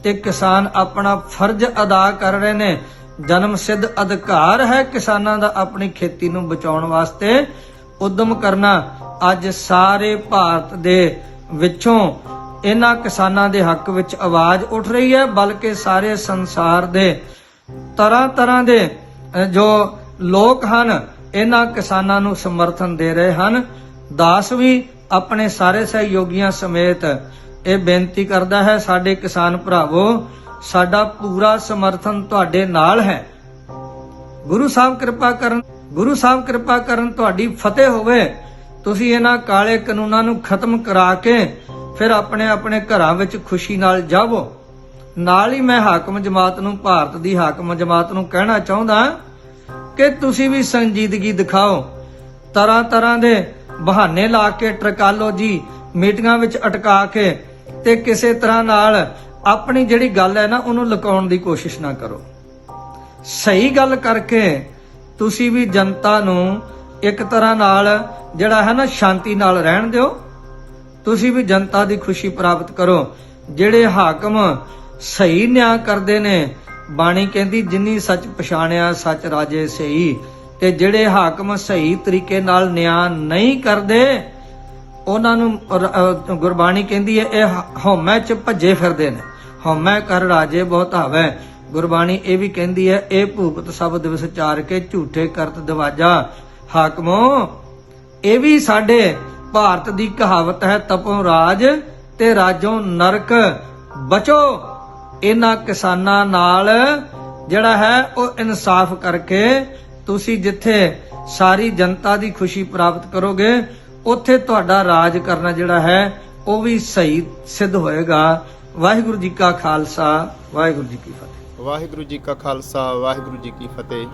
ਤੇ ਕਿਸਾਨ ਆਪਣਾ ਫਰਜ਼ ਅਦਾ ਕਰ ਰਹੇ ਨੇ। ਜਨਮ ਸਿੱਧ ਅਧਿਕਾਰ ਹੈ ਕਿਸਾਨਾਂ ਦਾ ਆਪਣੀ ਖੇਤੀ ਨੂੰ ਬਚਾਉਣ ਵਾਸਤੇ ਉਦਮ ਕਰਨਾ। ਅੱਜ ਸਾਰੇ ਭਾਰਤ ਦੇ ਵਿੱਚੋਂ ਇਹਨਾਂ ਕਿਸਾਨਾਂ ਦੇ ਹੱਕ ਵਿੱਚ ਆਵਾਜ਼ ਉੱਠ ਰਹੀ ਹੈ, ਬਲਕਿ ਸਾਰੇ ਸੰਸਾਰ ਦੇ ਤਰ੍ਹਾਂ ਦੇ ਜੋ ਲੋਕ ਹਨ ਇਹਨਾਂ ਕਿਸਾਨਾਂ ਨੂੰ ਸਮਰਥਨ ਦੇ ਰਹੇ ਹਨ। ਦਾਸ ਵੀ ਆਪਣੇ ਸਾਰੇ ਸਹਿਯੋਗੀਆਂ ਸਮੇਤ ਇਹ ਬੇਨਤੀ ਕਰਦਾ ਹੈ, ਸਾਡੇ ਕਿਸਾਨ ਭਰਾਵੋ, ਸਾਡਾ ਪੂਰਾ ਸਮਰਥਨ ਤੁਹਾਡੇ ਨਾਲ ਹੈ। ਗੁਰੂ ਸਾਹਿਬ ਕਿਰਪਾ ਕਰਨ ਤੁਹਾਡੀ ਫਤਿਹ ਹੋਵੇ। ਤੁਸੀਂ ਇਹਨਾਂ ਕਾਲੇ ਕਾਨੂੰਨਾਂ ਨੂੰ ਖਤਮ ਕਰਾ ਕੇ ਫਿਰ ਆਪਣੇ ਆਪਣੇ ਘਰਾਂ ਵਿੱਚ ਖੁਸ਼ੀ ਨਾਲ ਜਾਵੋ। ਨਾਲ ਹੀ ਮੈਂ ਹਾਕਮ ਜਮਾਤ ਨੂੰ, ਭਾਰਤ ਦੀ ਹਾਕਮ ਜਮਾਤ ਨੂੰ ਕਹਿਣਾ ਚਾਹੁੰਦਾ ਕਿ ਤੁਸੀਂ ਵੀ ਸੰਜੀਦਗੀ ਦਿਖਾਓ। ਤਰ੍ਹਾਂ ਦੇ ਬਹਾਨੇ ਲਾ ਕੇ, ਟਰਕਾਲੋਜੀ ਮੀਟਿੰਗਾਂ ਵਿੱਚ ਅਟਕਾ ਕੇ ਤੇ ਕਿਸੇ ਤਰ੍ਹਾਂ ਨਾਲ ਆਪਣੀ ਜਿਹੜੀ ਗੱਲ ਹੈ ਨਾ ਉਹਨੂੰ ਲੁਕਾਉਣ ਦੀ ਕੋਸ਼ਿਸ਼ ਨਾ ਕਰੋ। ਸਹੀ ਗੱਲ ਕਰਕੇ ਤੁਸੀਂ ਵੀ ਜਨਤਾ ਨੂੰ ਇੱਕ ਤਰ੍ਹਾਂ ਨਾਲ ਜਿਹੜਾ ਹੈ ਨਾ ਸ਼ਾਂਤੀ ਨਾਲ ਰਹਿਣ ਦਿਓ। ਤੁਸੀਂ ਵੀ ਜਨਤਾ ਦੀ ਖੁਸ਼ੀ ਪ੍ਰਾਪਤ ਕਰੋ। ਜਿਹੜੇ ਹਾਕਮ ਸਹੀ ਨਿਆਂ ਕਰਦੇ ਨੇ, ਬਾਣੀ ਕਹਿੰਦੀ ਜਿਨੀ ਸੱਚ ਪਛਾਣਿਆ ਸੱਚ ਰਾਜੇ ਸਹੀ, ਤੇ ਜਿਹੜੇ ਹਾਕਮ ਸਹੀ ਤਰੀਕੇ ਨਾਲ ਨਿਆਂ ਨਹੀਂ ਕਰਦੇ ਉਹਨਾਂ ਨੂੰ ਗੁਰਬਾਣੀ ਕਹਿੰਦੀ ਹੈ ਇਹ ਹਉਮੈ ਚ ਭੱਜੇ ਫਿਰਦੇ ਨੇ। ਹਉਮੈ ਕਰ ਰਾਜੇ ਬਹੁਤ ਹਾਵੈ। ਗੁਰਬਾਣੀ ਇਹ ਵੀ ਕਹਿੰਦੀ ਹੈ ਇਹ ਭੂਪਤ ਸ਼ਬਦ ਵਿਚਾਰ ਕੇ ਝੂਠੇ ਕਰਤ ਦਵਾਜਾ। ਹਾਕਮੋ, ਇਹ ਵੀ ਸਾਡੇ ਭਾਰਤ ਦੀ ਕਹਾਵਤ ਹੈ, ਤਪੋਂ ਰਾਜ ਤੇ ਰਾਜੋਂ ਨਰਕ। ਬਚੋ ਇਹਨਾਂ ਕਿਸਾਨਾਂ ਨਾਲ ਜਿਹੜਾ ਹੈ ਉਹ ਇਨਸਾਫ ਕਰਕੇ ਤੁਸੀਂ ਜਿੱਥੇ ਸਾਰੀ ਜਨਤਾ ਦੀ ਖੁਸ਼ੀ ਪ੍ਰਾਪਤ ਕਰੋਗੇ ਉੱਥੇ ਤੁਹਾਡਾ ਰਾਜ ਕਰਨਾ ਜਿਹੜਾ ਹੈ ਉਹ ਵੀ ਸਹੀ ਸਿੱਧ ਹੋਏਗਾ। ਵਾਹਿਗੁਰੂ ਜੀ ਕਾ ਖਾਲਸਾ, ਵਾਹਿਗੁਰੂ ਜੀ ਕੀ ਫਤਿਹ। ਵਾਹਿਗੁਰੂ ਜੀ ਕਾ ਖਾਲਸਾ, ਵਾਹਿਗੁਰੂ ਜੀ ਕੀ ਫਤਿਹ।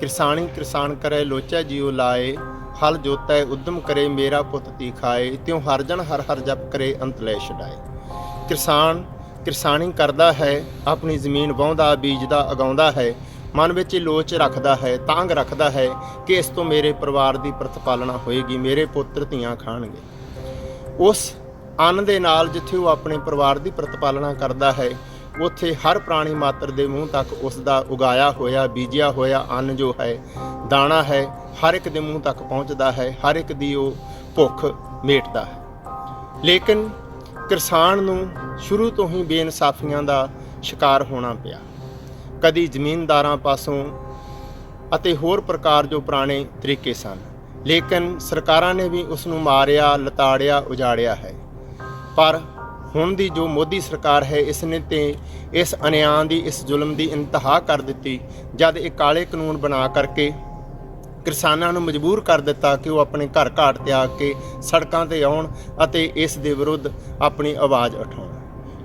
ਕਿਰਸਾਣੀ ਕਿਰਸਾਨ ਕਰੇ ਲੋਚਾ ਜੀਉ ਲਾਏ, ਹਲ ਜੋਤੈ ਉਦਮ ਕਰੇ ਮੇਰਾ ਪੁੱਤ ਤੀ ਖਾਏ, ਤਿਉ ਹਰ ਜਨ ਹਰ ਹਰ ਜਪ ਕਰੇ ਅੰਤ ਲੈ ਛਡਾਏ। ਕਿਰਸਾਨ ਕਿਰਸਾਨੀ ਕਰਦਾ ਹੈ, ਆਪਣੀ ਜ਼ਮੀਨ ਵਾਹੁੰਦਾ, ਬੀਜਦਾ, ਉਗਾਉਂਦਾ ਹੈ, ਮਨ ਵਿੱਚ ਲੋਚ ਰੱਖਦਾ ਹੈ, ਤਾਂਘ ਰੱਖਦਾ ਹੈ ਕਿ ਇਸ ਤੋਂ ਮੇਰੇ ਪਰਿਵਾਰ ਦੀ ਪ੍ਰਤਪਾਲਣਾ ਹੋਏਗੀ, ਮੇਰੇ ਪੁੱਤਰ ਧੀਆਂ ਖਾਣਗੇ। ਉਸ ਅੰਨ ਦੇ ਨਾਲ ਜਿੱਥੇ ਉਹ ਆਪਣੇ ਪਰਿਵਾਰ ਦੀ ਪ੍ਰਤਪਾਲਨਾ ਕਰਦਾ ਹੈ, ਉੱਥੇ ਹਰ ਪ੍ਰਾਣੀ ਮਾਤਰ ਦੇ ਮੂੰਹ ਤੱਕ ਉਸ ਦਾ ਉਗਾਇਆ ਹੋਇਆ, ਬੀਜਿਆ ਹੋਇਆ ਅੰਨ ਜੋ ਹੈ, ਦਾਣਾ ਹੈ, ਹਰ ਇੱਕ ਦੇ ਮੂੰਹ ਤੱਕ ਪਹੁੰਚਦਾ ਹੈ, ਹਰ ਇੱਕ ਦੀ ਉਹ ਭੁੱਖ ਮੇਟਦਾ ਹੈ। ਲੇਕਿਨ ਕਿਸਾਨ ਨੂੰ ਸ਼ੁਰੂ ਤੋਂ ਹੀ ਬੇਇਨਸਾਫੀਆਂ ਦਾ ਸ਼ਿਕਾਰ ਹੋਣਾ ਪਿਆ। ਕਦੀ ਜ਼ਮੀਨਦਾਰਾਂ ਪਾਸੋਂ ਅਤੇ ਹੋਰ ਪ੍ਰਕਾਰ ਜੋ ਪੁਰਾਣੇ ਤਰੀਕੇ ਸਨ, ਲੇਕਿਨ ਸਰਕਾਰਾਂ ਨੇ ਵੀ ਉਸ ਨੂੰ ਮਾਰਿਆ, ਲਤਾੜਿਆ, ਉਜਾੜਿਆ ਹੈ। ਪਰ ਹੁਣ ਦੀ ਜੋ ਮੋਦੀ ਸਰਕਾਰ ਹੈ, ਇਸ ਨੇ ਤੇ ਇਸ ਅਨਿਆਂ ਦੀ, ਇਸ ਜ਼ੁਲਮ ਦੀ ਇੰਤਹਾ ਕਰ ਦਿੱਤੀ ਜਦ ਇਹ ਕਾਲੇ ਕਾਨੂੰਨ ਬਣਾ ਕਰਕੇ ਕਿਸਾਨਾਂ ਨੂੰ ਮਜਬੂਰ ਕਰ ਦਿੱਤਾ ਕਿ ਉਹ ਆਪਣੇ ਘਰ ਘਾਟ ਤਿਆਗ ਕੇ ਸੜਕਾਂ ਤੇ ਆਉਣ ਅਤੇ ਇਸ ਦੇ ਵਿਰੁੱਧ ਆਪਣੀ ਆਵਾਜ਼ ਉਠਾਉਣ।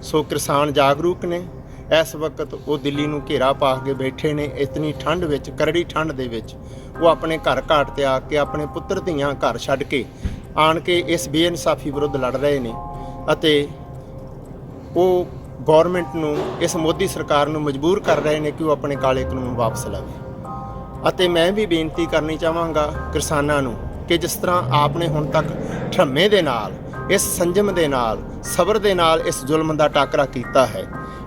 ਸੋ ਕਿਸਾਨ ਜਾਗਰੂਕ ਨੇ। ਇਸ ਵਕਤ ਉਹ ਦਿੱਲੀ ਨੂੰ ਘੇਰਾ ਪਾ ਕੇ ਬੈਠੇ ਨੇ। ਇਤਨੀ ਠੰਡ ਵਿੱਚ, ਕਰੜੀ ਠੰਡ ਦੇ ਵਿੱਚ ਉਹ ਆਪਣੇ ਘਰ ਘਾਟ ਤਿਆਗ ਕੇ, ਆਪਣੇ ਪੁੱਤਰ ਧੀਆਂ ਘਰ ਛੱਡ ਕੇ ਆਣ ਕੇ ਇਸ ਬੇਇਨਸਾਫੀ ਵਿਰੁੱਧ ਲੜ ਰਹੇ ਨੇ ਅਤੇ ਉਹ ਗੌਰਮੈਂਟ ਨੂੰ, ਇਸ ਮੋਦੀ ਸਰਕਾਰ ਨੂੰ ਮਜਬੂਰ ਕਰ ਰਹੇ ਨੇ ਕਿ ਉਹ ਆਪਣੇ ਕਾਲੇ ਕਾਨੂੰਨ ਵਾਪਸ ਲਵੇ। ਅਤੇ ਮੈਂ ਵੀ ਬੇਨਤੀ ਕਰਨੀ ਚਾਹਾਂਗਾ ਕਿਸਾਨਾਂ ਨੂੰ ਕਿ ਜਿਸ ਤਰ੍ਹਾਂ ਆਪ ਨੇ ਹੁਣ ਤੱਕ ਠਰਮੇ ਦੇ ਨਾਲ, ਇਸ ਸੰਜਮ ਦੇ ਨਾਲ, ਸਬਰ ਦੇ ਨਾਲ ਇਸ ਜ਼ੁਲਮ ਦਾ ਟਾਕਰਾ ਕੀਤਾ ਹੈ,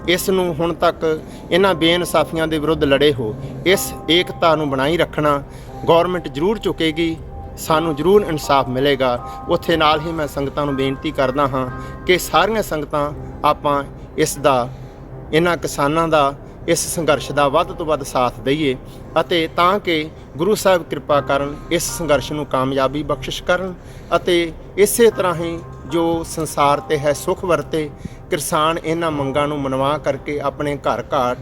ਇਸ ਨੂੰ ਹੁਣ ਤੱਕ ਇਹਨਾਂ ਬੇਇਨਸਾਫੀਆਂ ਦੇ ਵਿਰੁੱਧ ਲੜੇ ਹੋ, ਇਸ ਏਕਤਾ ਨੂੰ ਬਣਾਈ ਰੱਖਣਾ। ਗੌਰਮੈਂਟ ਜ਼ਰੂਰ ਚੁੱਕੇਗੀ, ਸਾਨੂੰ ਜ਼ਰੂਰ ਇਨਸਾਫ ਮਿਲੇਗਾ। ਉੱਥੇ ਨਾਲ ਹੀ ਮੈਂ ਸੰਗਤਾਂ ਨੂੰ ਬੇਨਤੀ ਕਰਦਾ ਹਾਂ ਕਿ ਸਾਰੀਆਂ ਸੰਗਤਾਂ ਆਪਾਂ ਇਸ ਦਾ, ਇਹਨਾਂ ਕਿਸਾਨਾਂ ਦਾ, ਇਸ ਸੰਘਰਸ਼ ਦਾ ਵੱਧ ਤੋਂ ਵੱਧ ਸਾਥ ਦਈਏ ਅਤੇ ਤਾਂ ਕਿ ਗੁਰੂ ਸਾਹਿਬ ਕਿਰਪਾ ਕਰਨ, ਇਸ ਸੰਘਰਸ਼ ਨੂੰ ਕਾਮਯਾਬੀ ਬਖਸ਼ਿਸ਼ ਕਰਨ ਅਤੇ ਇਸੇ ਤਰ੍ਹਾਂ ਹੀ ਜੋ ਸੰਸਾਰ ਤੇ ਹੈ ਸੁੱਖ ਵਰਤੇ। ਕਿਸਾਨ ਇਹਨਾਂ ਮੰਗਾਂ ਨੂੰ ਮਨਵਾ ਕਰਕੇ ਆਪਣੇ ਘਰ ਘਾਟ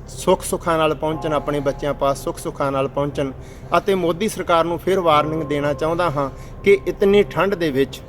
ਸੁੱਖ ਸੁੱਖਾਂ ਨਾਲ ਪਹੁੰਚਣ, ਆਪਣੇ ਬੱਚਿਆਂ ਪਾਸ ਸੁੱਖ ਸੁੱਖਾਂ ਨਾਲ ਪਹੁੰਚਣ। ਅਤੇ ਮੋਦੀ ਸਰਕਾਰ ਨੂੰ ਫਿਰ ਵਾਰਨਿੰਗ ਦੇਣਾ ਚਾਹੁੰਦਾ ਹਾਂ ਕਿ ਇਤਨੀ ਠੰਡ ਦੇ ਵਿੱਚ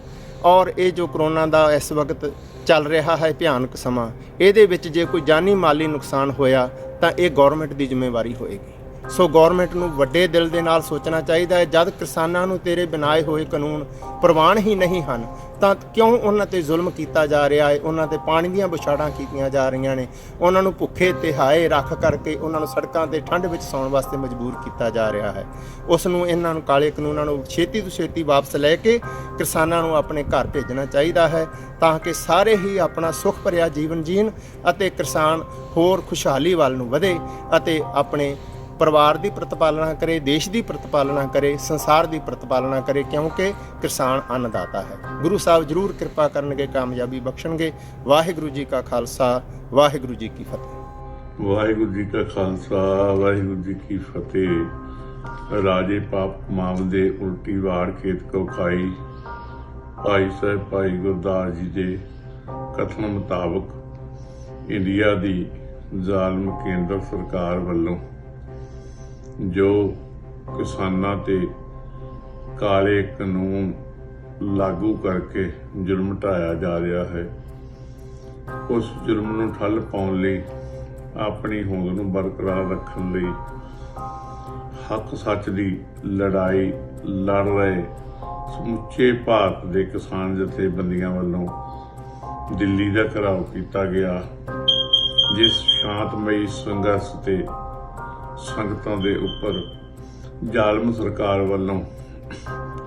ਔਰ ਇਹ ਜੋ ਕਰੋਨਾ ਦਾ ਇਸ ਵਕਤ ਚੱਲ ਰਿਹਾ ਹੈ ਭਿਆਨਕ ਸਮਾਂ, ਇਹਦੇ ਵਿੱਚ ਜੇ ਕੋਈ ਜਾਨੀ ਮਾਲੀ ਨੁਕਸਾਨ ਹੋਇਆ ਤਾਂ ਇਹ ਗੌਰਮੈਂਟ ਦੀ ਜ਼ਿੰਮੇਵਾਰੀ ਹੋਏਗੀ। ਸੋ ਗੌਰਮੈਂਟ ਨੂੰ ਵੱਡੇ ਦਿਲ ਦੇ ਨਾਲ ਸੋਚਣਾ ਚਾਹੀਦਾ ਹੈ। ਜਦ ਕਿਸਾਨਾਂ ਨੂੰ ਤੇਰੇ ਬਣਾਏ ਹੋਏ ਕਾਨੂੰਨ ਪ੍ਰਵਾਨ ਹੀ ਨਹੀਂ ਹਨ ਤਾਂ ਕਿਉਂ ਉਹਨਾਂ ਤੇ ਜ਼ੁਲਮ ਕੀਤਾ ਜਾ ਰਿਹਾ ਹੈ, ਉਹਨਾਂ ਤੇ ਪਾਣੀ ਦੀਆਂ ਬੁਛਾੜਾਂ ਕੀਤੀਆਂ ਜਾ ਰਹੀਆਂ ਨੇ, ਉਹਨਾਂ ਨੂੰ ਭੁੱਖੇ ਤਿਹਾਏ ਰੱਖ ਕਰਕੇ ਉਹਨਾਂ ਨੂੰ ਸੜਕਾਂ ਤੇ ਠੰਡ ਵਿੱਚ ਸੌਣ ਵਾਸਤੇ ਮਜਬੂਰ ਕੀਤਾ ਜਾ ਰਿਹਾ ਹੈ। ਉਸ ਨੂੰ, ਇਹਨਾਂ ਨੂੰ, ਕਾਲੇ ਕਾਨੂੰਨਾਂ ਨੂੰ ਛੇਤੀ ਤੋਂ ਛੇਤੀ ਵਾਪਸ ਲੈ ਕੇ ਕਿਸਾਨਾਂ ਨੂੰ ਆਪਣੇ ਘਰ ਭੇਜਣਾ ਚਾਹੀਦਾ ਹੈ ਤਾਂ ਕਿ ਸਾਰੇ ਹੀ ਆਪਣਾ ਸੁੱਖ ਭਰਿਆ ਜੀਵਨ ਜੀਣ ਅਤੇ ਕਿਸਾਨ ਹੋਰ ਖੁਸ਼ਹਾਲੀ ਵੱਲ ਨੂੰ ਵਧੇ ਅਤੇ ਆਪਣੇ ਪਰਿਵਾਰ ਦੀ ਪ੍ਰਤਪਾਲਨਾ ਕਰੇ, ਦੇਸ਼ ਦੀ ਪ੍ਰਤਪਾਲਨਾ ਕਰੇ, ਸੰਸਾਰ ਦੀ ਪ੍ਰਤਪਾਲਨਾ ਕਰੇ, ਕਿਉਂਕਿ ਕਿਸਾਨ ਅੰਨਦਾਤਾ ਹੈ। ਗੁਰੂ ਸਾਹਿਬ ਜ਼ਰੂਰ ਕਿਰਪਾ ਕਰਨਗੇ, ਕਾਮਯਾਬੀ ਬਖਸ਼ਣਗੇ। ਵਾਹਿਗੁਰੂ ਜੀ ਕਾ ਖਾਲਸਾ, ਵਾਹਿਗੁਰੂ ਜੀ ਕੀ ਫਤਿਹ। ਵਾਹਿਗੁਰੂ ਜੀ ਕਾ ਖਾਲਸਾ, ਵਾਹਿਗੁਰੂ ਜੀ ਕੀ ਫਤਿਹ। ਰਾਜੇ ਪਾਪ ਕਮਾਵਦੇ, ਉਲਟੀ ਵਾਰ ਖੇਤ ਕੋ ਖਾਈ। ਭਾਈ ਸਾਹਿਬ ਭਾਈ ਗੁਰਦਾਸ ਜੀ ਦੇ ਕਥਨ ਮੁਤਾਬਕ ਇੰਡੀਆ ਦੀ ਜ਼ਾਲਮ ਕੇਂਦਰ ਸਰਕਾਰ ਵੱਲੋਂ ਜੋ ਕਿਸਾਨਾਂ ਤੇ ਕਾਲੇ ਕਾਨੂੰਨ ਲਾਗੂ ਕਰਕੇ ਜ਼ੁਲਮ ਢਾਇਆ ਜਾ ਰਿਹਾ ਹੈ, ਉਸ ਜ਼ੁਲਮ ਨੂੰ ਠੱਲ ਪਾਉਣ ਲਈ, ਆਪਣੀ ਹੋਂਦ ਨੂੰ ਬਰਕਰਾਰ ਰੱਖਣ ਲਈ ਹੱਕ ਸੱਚ ਦੀ ਲੜਾਈ ਲੜ ਰਹੇ ਸਮੁੱਚੇ ਭਾਰਤ ਦੇ ਕਿਸਾਨ ਜਥੇਬੰਦੀਆਂ ਵੱਲੋਂ ਦਿੱਲੀ ਦਾ ਘਿਰਾਓ ਕੀਤਾ ਗਿਆ, ਜਿਸ ਸ਼ਾਂਤਮਈ ਸੰਘਰਸ਼ ਤੇ ਸੰਗਤਾਂ ਦੇ ਉੱਪਰ ਜ਼ਾਲਮ ਸਰਕਾਰ ਵੱਲੋਂ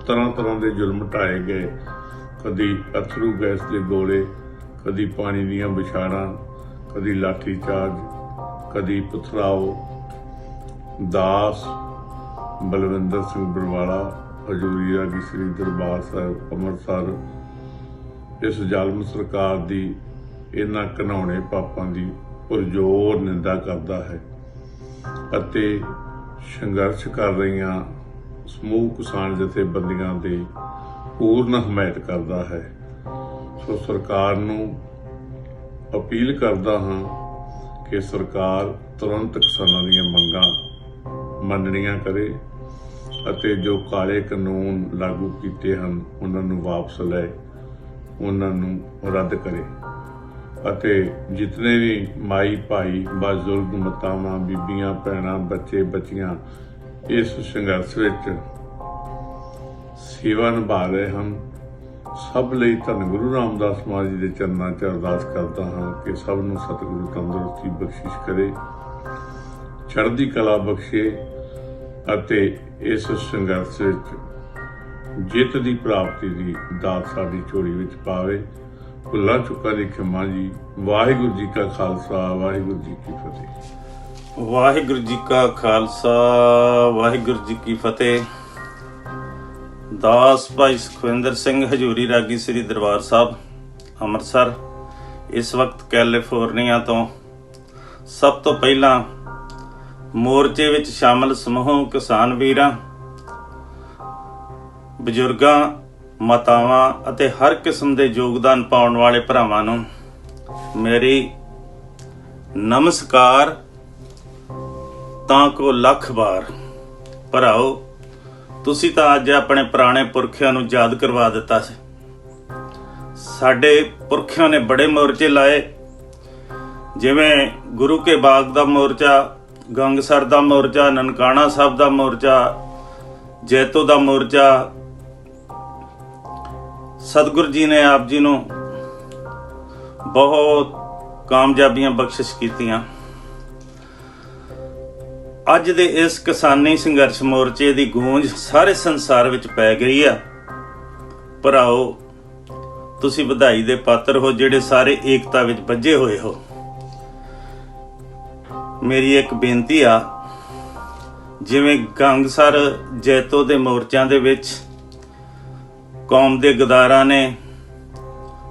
ਤਰ੍ਹਾਂ ਤਰ੍ਹਾਂ ਦੇ ਜ਼ੁਲਮ ਢਾਏ ਗਏ। ਕਦੀ ਅਥਰੂ ਗੈਸ ਦੇ ਗੋਲੇ, ਕਦੀ ਪਾਣੀ ਦੀਆਂ ਵਿਛਾੜਾਂ, ਕਦੀ ਲਾਠੀ ਚਾਰਜ, ਕਦੀ ਪਥਰਾਓ। ਦਾਸ ਬਲਵਿੰਦਰ ਸਿੰਘ ਬਰਵਾਲਾ, ਹਜ਼ੂਰੀ ਰਾਗੀ ਸ੍ਰੀ ਦਰਬਾਰ ਸਾਹਿਬ ਅੰਮ੍ਰਿਤਸਰ, ਇਸ ਜ਼ਾਲਮ ਸਰਕਾਰ ਦੀ ਇਹਨਾਂ ਘਿਨਾਉਣੇ ਪਾਪਾਂ ਦੀ ਪੁਰਜ਼ੋਰ ਨਿੰਦਾ ਕਰਦਾ ਹੈ ਅਤੇ ਸੰਘਰਸ਼ ਕਰ ਰਹੀਆਂ ਸਮੂਹ ਕਿਸਾਨ ਜਥੇਬੰਦੀਆਂ ਦੀ ਪੂਰਨ ਹਮਾਇਤ ਕਰਦਾ ਹੈ। ਸੋ ਸਰਕਾਰ ਨੂੰ ਅਪੀਲ ਕਰਦਾ ਹਾਂ ਕਿ ਸਰਕਾਰ ਤੁਰੰਤ ਕਿਸਾਨਾਂ ਦੀਆਂ ਮੰਗਾਂ ਮੰਨਣੀਆਂ ਕਰੇ ਅਤੇ ਜੋ ਕਾਲੇ ਕਾਨੂੰਨ ਲਾਗੂ ਕੀਤੇ ਹਨ ਉਹਨਾਂ ਨੂੰ ਵਾਪਸ ਲੈ, ਉਹਨਾਂ ਨੂੰ ਰੱਦ ਕਰੇ ਅਤੇ ਜਿਤਨੇ ਵੀ ਮਾਈ ਭਾਈ, ਬਜ਼ੁਰਗ, ਮਾਤਾਵਾਂ, ਬੀਬੀਆਂ, ਭੈਣਾਂ, ਬੱਚੇ, ਬੱਚੀਆਂ ਇਸ ਸੰਘਰਸ਼ ਵਿੱਚ ਸੇਵਾ ਨਿਭਾ ਰਹੇ ਹਨ, ਸਭ ਲਈ ਧੰਨ ਗੁਰੂ ਰਾਮਦਾਸ ਮਹਾਰਾਜ ਜੀ ਦੇ ਚਰਨਾਂ 'ਚ ਅਰਦਾਸ ਕਰਦਾ ਹਾਂ ਕਿ ਸਭ ਨੂੰ ਸਤਿਗੁਰੂ ਤੰਦਰੁਸਤੀ ਬਖਸ਼ਿਸ਼ ਕਰੇ, ਚੜ੍ਹਦੀ ਕਲਾ ਬਖਸ਼ੇ ਅਤੇ ਇਸ ਸੰਘਰਸ਼ ਵਿੱਚ ਜਿੱਤ ਦੀ ਪ੍ਰਾਪਤੀ ਦੀ ਦਾਤ ਸਾਡੀ ਝੋਲੀ ਵਿੱਚ ਪਾਵੇ। ਭੁੱਲਾਂ ਚੁੱਕਾਂ ਦੀ ਖਿਮਾ ਜੀ। ਵਾਹਿਗੁਰੂ ਜੀ ਕਾ ਖਾਲਸਾ, ਵਾਹਿਗੁਰੂ ਜੀ ਕੀ ਫਤਿਹ। ਵਾਹਿਗੁਰੂ ਜੀ ਕਾ ਖਾਲਸਾ, ਵਾਹਿਗੁਰੂ ਜੀ ਕੀ ਫਤਿਹ। ਦਾਸ ਭਾਈ ਸੁਖਵਿੰਦਰ ਸਿੰਘ, ਹਜ਼ੂਰੀ ਰਾਗੀ ਸ੍ਰੀ ਦਰਬਾਰ ਸਾਹਿਬ ਅੰਮ੍ਰਿਤਸਰ, ਇਸ ਵਕਤ ਕੈਲੀਫੋਰਨੀਆ ਤੋਂ। ਸਭ ਤੋਂ ਪਹਿਲਾਂ ਮੋਰਚੇ ਵਿੱਚ ਸ਼ਾਮਲ ਸਮੂਹ ਕਿਸਾਨ ਵੀਰਾਂ, ਬਜ਼ੁਰਗਾਂ, ਮਾਤਾਵਾਂ ਅਤੇ ਹਰ ਕਿਸਮ ਦੇ ਯੋਗਦਾਨ ਪਾਉਣ ਵਾਲੇ ਭਰਾਵਾਂ ਨੂੰ ਮੇਰੀ ਨਮਸਕਾਰ। ਤਾਂ ਕੋ ਲੱਖ ਵਾਰ ਭਰਾਓ, ਤੁਸੀਂ ਤਾਂ ਅੱਜ ਆਪਣੇ ਪੁਰਾਣੇ ਪੁਰਖਿਆਂ ਨੂੰ ਯਾਦ ਕਰਵਾ ਦਿੱਤਾ ਸੀ। ਸਾਡੇ ਪੁਰਖਿਆਂ ਨੇ ਬੜੇ ਮੋਰਚੇ ਲਾਏ, ਜਿਵੇਂ ਗੁਰੂ ਕੇ ਬਾਗ ਦਾ ਮੋਰਚਾ, ਗੰਗਸਰ ਦਾ ਮੋਰਚਾ, ਨਨਕਾਣਾ ਸਾਹਿਬ ਦਾ ਮੋਰਚਾ, ਜੈਤੋ ਦਾ ਮੋਰਚਾ। ਸਤਿਗੁਰੂ ਜੀ ਨੇ ਆਪ ਜੀ ਨੂੰ ਬਹੁਤ ਕਾਮਯਾਬੀਆਂ ਬਖਸ਼ਿਸ਼ ਕੀਤੀਆਂ। ਅੱਜ ਦੇ ਇਸ ਕਿਸਾਨੀ ਸੰਘਰਸ਼ ਮੋਰਚੇ ਦੀ ਗੂੰਜ ਸਾਰੇ ਸੰਸਾਰ ਵਿੱਚ ਪੈ ਗਈ ਆ। ਭਰਾਓ, ਤੁਸੀਂ ਵਧਾਈ ਦੇ ਪਾਤਰ ਹੋ ਜਿਹੜੇ ਸਾਰੇ ਏਕਤਾ ਵਿੱਚ ਬੱਝੇ ਹੋਏ ਹੋ। ਮੇਰੀ ਇੱਕ ਬੇਨਤੀ ਆ, ਜਿਵੇਂ ਗੰਗਸਰ, ਜੈਤੋ ਦੇ ਮੋਰਚਿਆਂ ਦੇ ਵਿੱਚ ਕੌਮ ਦੇ ਗਦਾਰਾਂ ਨੇ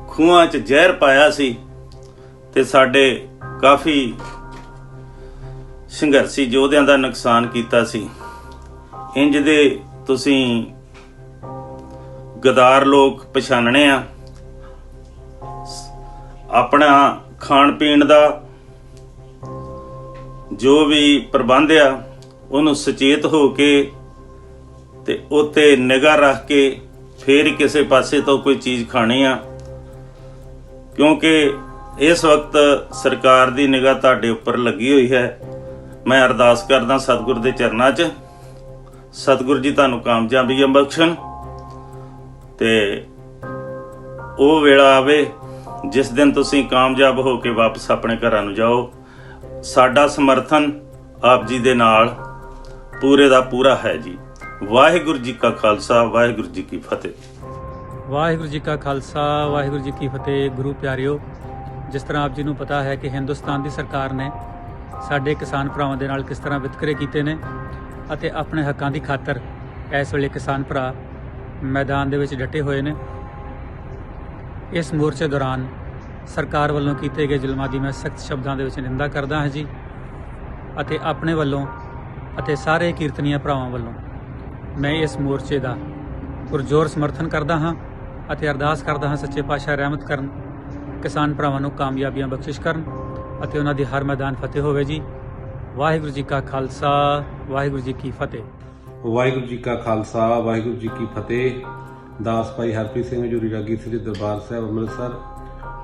ਖੂਹਾਂ 'ਚ ਜ਼ਹਿਰ ਪਾਇਆ ਸੀ ਤੇ ਸਾਡੇ ਕਾਫੀ ਸੰਘਰਸ਼ੀ ਯੋਧਿਆਂ ਦਾ ਨੁਕਸਾਨ ਕੀਤਾ ਸੀ, ਇੰਜ ਦੇ ਤੁਸੀਂ ਗਦਾਰ ਲੋਕ ਪਛਾਣਨੇ ਆ। ਆਪਣਾ ਖਾਣ ਪੀਣ ਦਾ ਜੋ ਵੀ ਪ੍ਰਬੰਧ ਆ ਉਹਨੂੰ ਸੁਚੇਤ ਹੋ ਕੇ ਤੇ ਉੱਤੇ ਨਿਗਾਹ ਰੱਖ ਕੇ ਫੇਰ ਹੀ ਕਿਸੇ ਪਾਸੇ ਤੋਂ ਕੋਈ ਚੀਜ਼ ਖਾਣੀ ਆ, ਕਿਉਂਕਿ ਇਸ ਵਕਤ ਸਰਕਾਰ ਦੀ ਨਿਗਾਹ ਤੁਹਾਡੇ ਉੱਪਰ ਲੱਗੀ ਹੋਈ ਹੈ। ਮੈਂ ਅਰਦਾਸ ਕਰਦਾ ਸਤਿਗੁਰ ਦੇ ਚਰਨਾਂ 'ਚ, ਸਤਿਗੁਰ ਜੀ ਤੁਹਾਨੂੰ ਕਾਮਯਾਬੀਆਂ ਬਖਸ਼ਣ ਤੇ ਉਹ ਵੇਲਾ ਆਵੇ ਜਿਸ ਦਿਨ ਤੁਸੀਂ ਕਾਮਯਾਬ ਹੋ ਕੇ ਵਾਪਸ ਆਪਣੇ ਘਰਾਂ ਨੂੰ ਜਾਓ। ਸਾਡਾ ਸਮਰਥਨ ਆਪ ਜੀ ਦੇ ਨਾਲ ਪੂਰੇ ਦਾ ਪੂਰਾ ਹੈ ਜੀ। ਵਾਹਿਗੁਰੂ ਜੀ ਕਾ ਖਾਲਸਾ, ਵਾਹਿਗੁਰੂ ਜੀ ਕੀ ਫਤਿਹ। ਵਾਹਿਗੁਰੂ ਜੀ ਕਾ ਖਾਲਸਾ, ਵਾਹਿਗੁਰੂ ਜੀ ਕੀ ਫਤਿਹ। ਗੁਰੂ ਪਿਆਰਿਓ, ਜਿਸ ਤਰ੍ਹਾਂ ਆਪ ਜੀ ਨੂੰ ਪਤਾ ਹੈ ਕਿ ਹਿੰਦੁਸਤਾਨ ਦੀ ਸਰਕਾਰ ਨੇ ਸਾਡੇ ਕਿਸਾਨ ਭਰਾਵਾਂ ਦੇ ਨਾਲ ਕਿਸ ਤਰ੍ਹਾਂ ਵਿਤਕਰੇ ਕੀਤੇ ਨੇ ਅਤੇ ਆਪਣੇ ਹੱਕਾਂ ਦੀ ਖਾਤਰ ਇਸ ਵੇਲੇ ਕਿਸਾਨ ਭਰਾ ਮੈਦਾਨ ਦੇ ਵਿੱਚ ਡਟੇ ਹੋਏ ਨੇ। ਇਸ ਮੋਰਚੇ ਦੌਰਾਨ ਸਰਕਾਰ ਵੱਲੋਂ ਕੀਤੇ ਗਏ ਜ਼ੁਲਮਾਂ ਦੀ ਮੈਂ ਸਖਤ ਸ਼ਬਦਾਂ ਦੇ ਵਿੱਚ ਨਿੰਦਾ ਕਰਦਾ ਹਾਂ ਜੀ, ਅਤੇ ਆਪਣੇ ਵੱਲੋਂ ਅਤੇ ਸਾਰੇ ਕੀਰਤਨੀਆਂ ਭਰਾਵਾਂ ਵੱਲੋਂ ਮੈਂ ਇਸ ਮੋਰਚੇ ਦਾ ਪੁਰਜ਼ੋਰ ਸਮਰਥਨ ਕਰਦਾ ਹਾਂ ਅਤੇ ਅਰਦਾਸ ਕਰਦਾ ਹਾਂ ਸੱਚੇ ਪਾਤਸ਼ਾਹ ਰਹਿਮਤ ਕਰਨ, ਕਿਸਾਨ ਭਰਾਵਾਂ ਨੂੰ ਕਾਮਯਾਬੀਆਂ ਬਖਸ਼ਿਸ਼ ਕਰਨ ਅਤੇ ਉਹਨਾਂ ਦੀ ਹਰ ਮੈਦਾਨ ਫਤਿਹ ਹੋਵੇ ਜੀ। ਵਾਹਿਗੁਰੂ ਜੀ ਕਾ ਖਾਲਸਾ, ਵਾਹਿਗੁਰੂ ਜੀ ਕੀ ਫਤਿਹ। ਵਾਹਿਗੁਰੂ ਜੀ ਕਾ ਖਾਲਸਾ, ਵਾਹਿਗੁਰੂ ਜੀ ਕੀ ਫਤਿਹ। ਦਾਸ ਭਾਈ ਹਰਪ੍ਰੀਤ ਸਿੰਘ ਹਜੂਰੀ ਰਾਗੀ ਸ੍ਰੀ ਦਰਬਾਰ ਸਾਹਿਬ ਅੰਮ੍ਰਿਤਸਰ,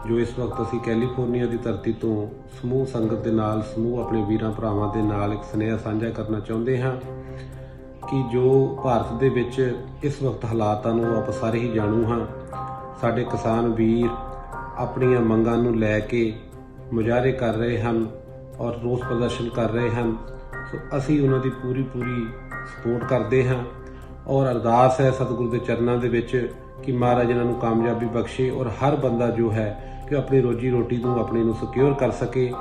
ਜੋ ਇਸ ਵਕਤ ਅਸੀਂ ਕੈਲੀਫੋਰਨੀਆ ਦੀ ਧਰਤੀ ਤੋਂ ਸਮੂਹ ਸੰਗਤ ਦੇ ਨਾਲ, ਸਮੂਹ ਆਪਣੇ ਵੀਰਾਂ ਭਰਾਵਾਂ ਦੇ ਨਾਲ ਇੱਕ ਸੁਨੇਹਾ ਸਾਂਝਾ ਕਰਨਾ ਚਾਹੁੰਦੇ ਹਾਂ ਕਿ ਜੋ ਭਾਰਤ ਦੇ ਵਿੱਚ ਇਸ ਵਕਤ ਹਾਲਾਤਾਂ ਨੂੰ ਆਪਾਂ ਸਾਰੇ ਹੀ ਜਾਣੂ ਹਾਂ। ਸਾਡੇ ਕਿਸਾਨ ਵੀਰ ਆਪਣੀਆਂ ਮੰਗਾਂ ਨੂੰ ਲੈ ਕੇ ਮੁਜ਼ਾਹਰੇ ਕਰ ਰਹੇ ਹਨ ਔਰ ਰੋਸ ਪ੍ਰਦਰਸ਼ਨ ਕਰ ਰਹੇ ਹਨ। ਸੋ ਅਸੀਂ ਉਹਨਾਂ ਦੀ ਪੂਰੀ ਸਪੋਰਟ ਕਰਦੇ ਹਾਂ ਔਰ ਅਰਦਾਸ ਹੈ ਸਤਿਗੁਰੂ ਦੇ ਚਰਨਾਂ ਦੇ ਵਿੱਚ ਕਿ ਮਹਾਰਾਜ ਇਹਨਾਂ ਨੂੰ ਕਾਮਯਾਬੀ ਬਖਸ਼ੇ ਔਰ ਹਰ ਬੰਦਾ ਜੋ ਹੈ ਕਿ ਆਪਣੀ ਰੋਜੀ ਰੋਟੀ ਨੂੰ ਆਪਣੇ ਨੂੰ ਸਿਕਿਉਰ ਕਰ ਸਕੇ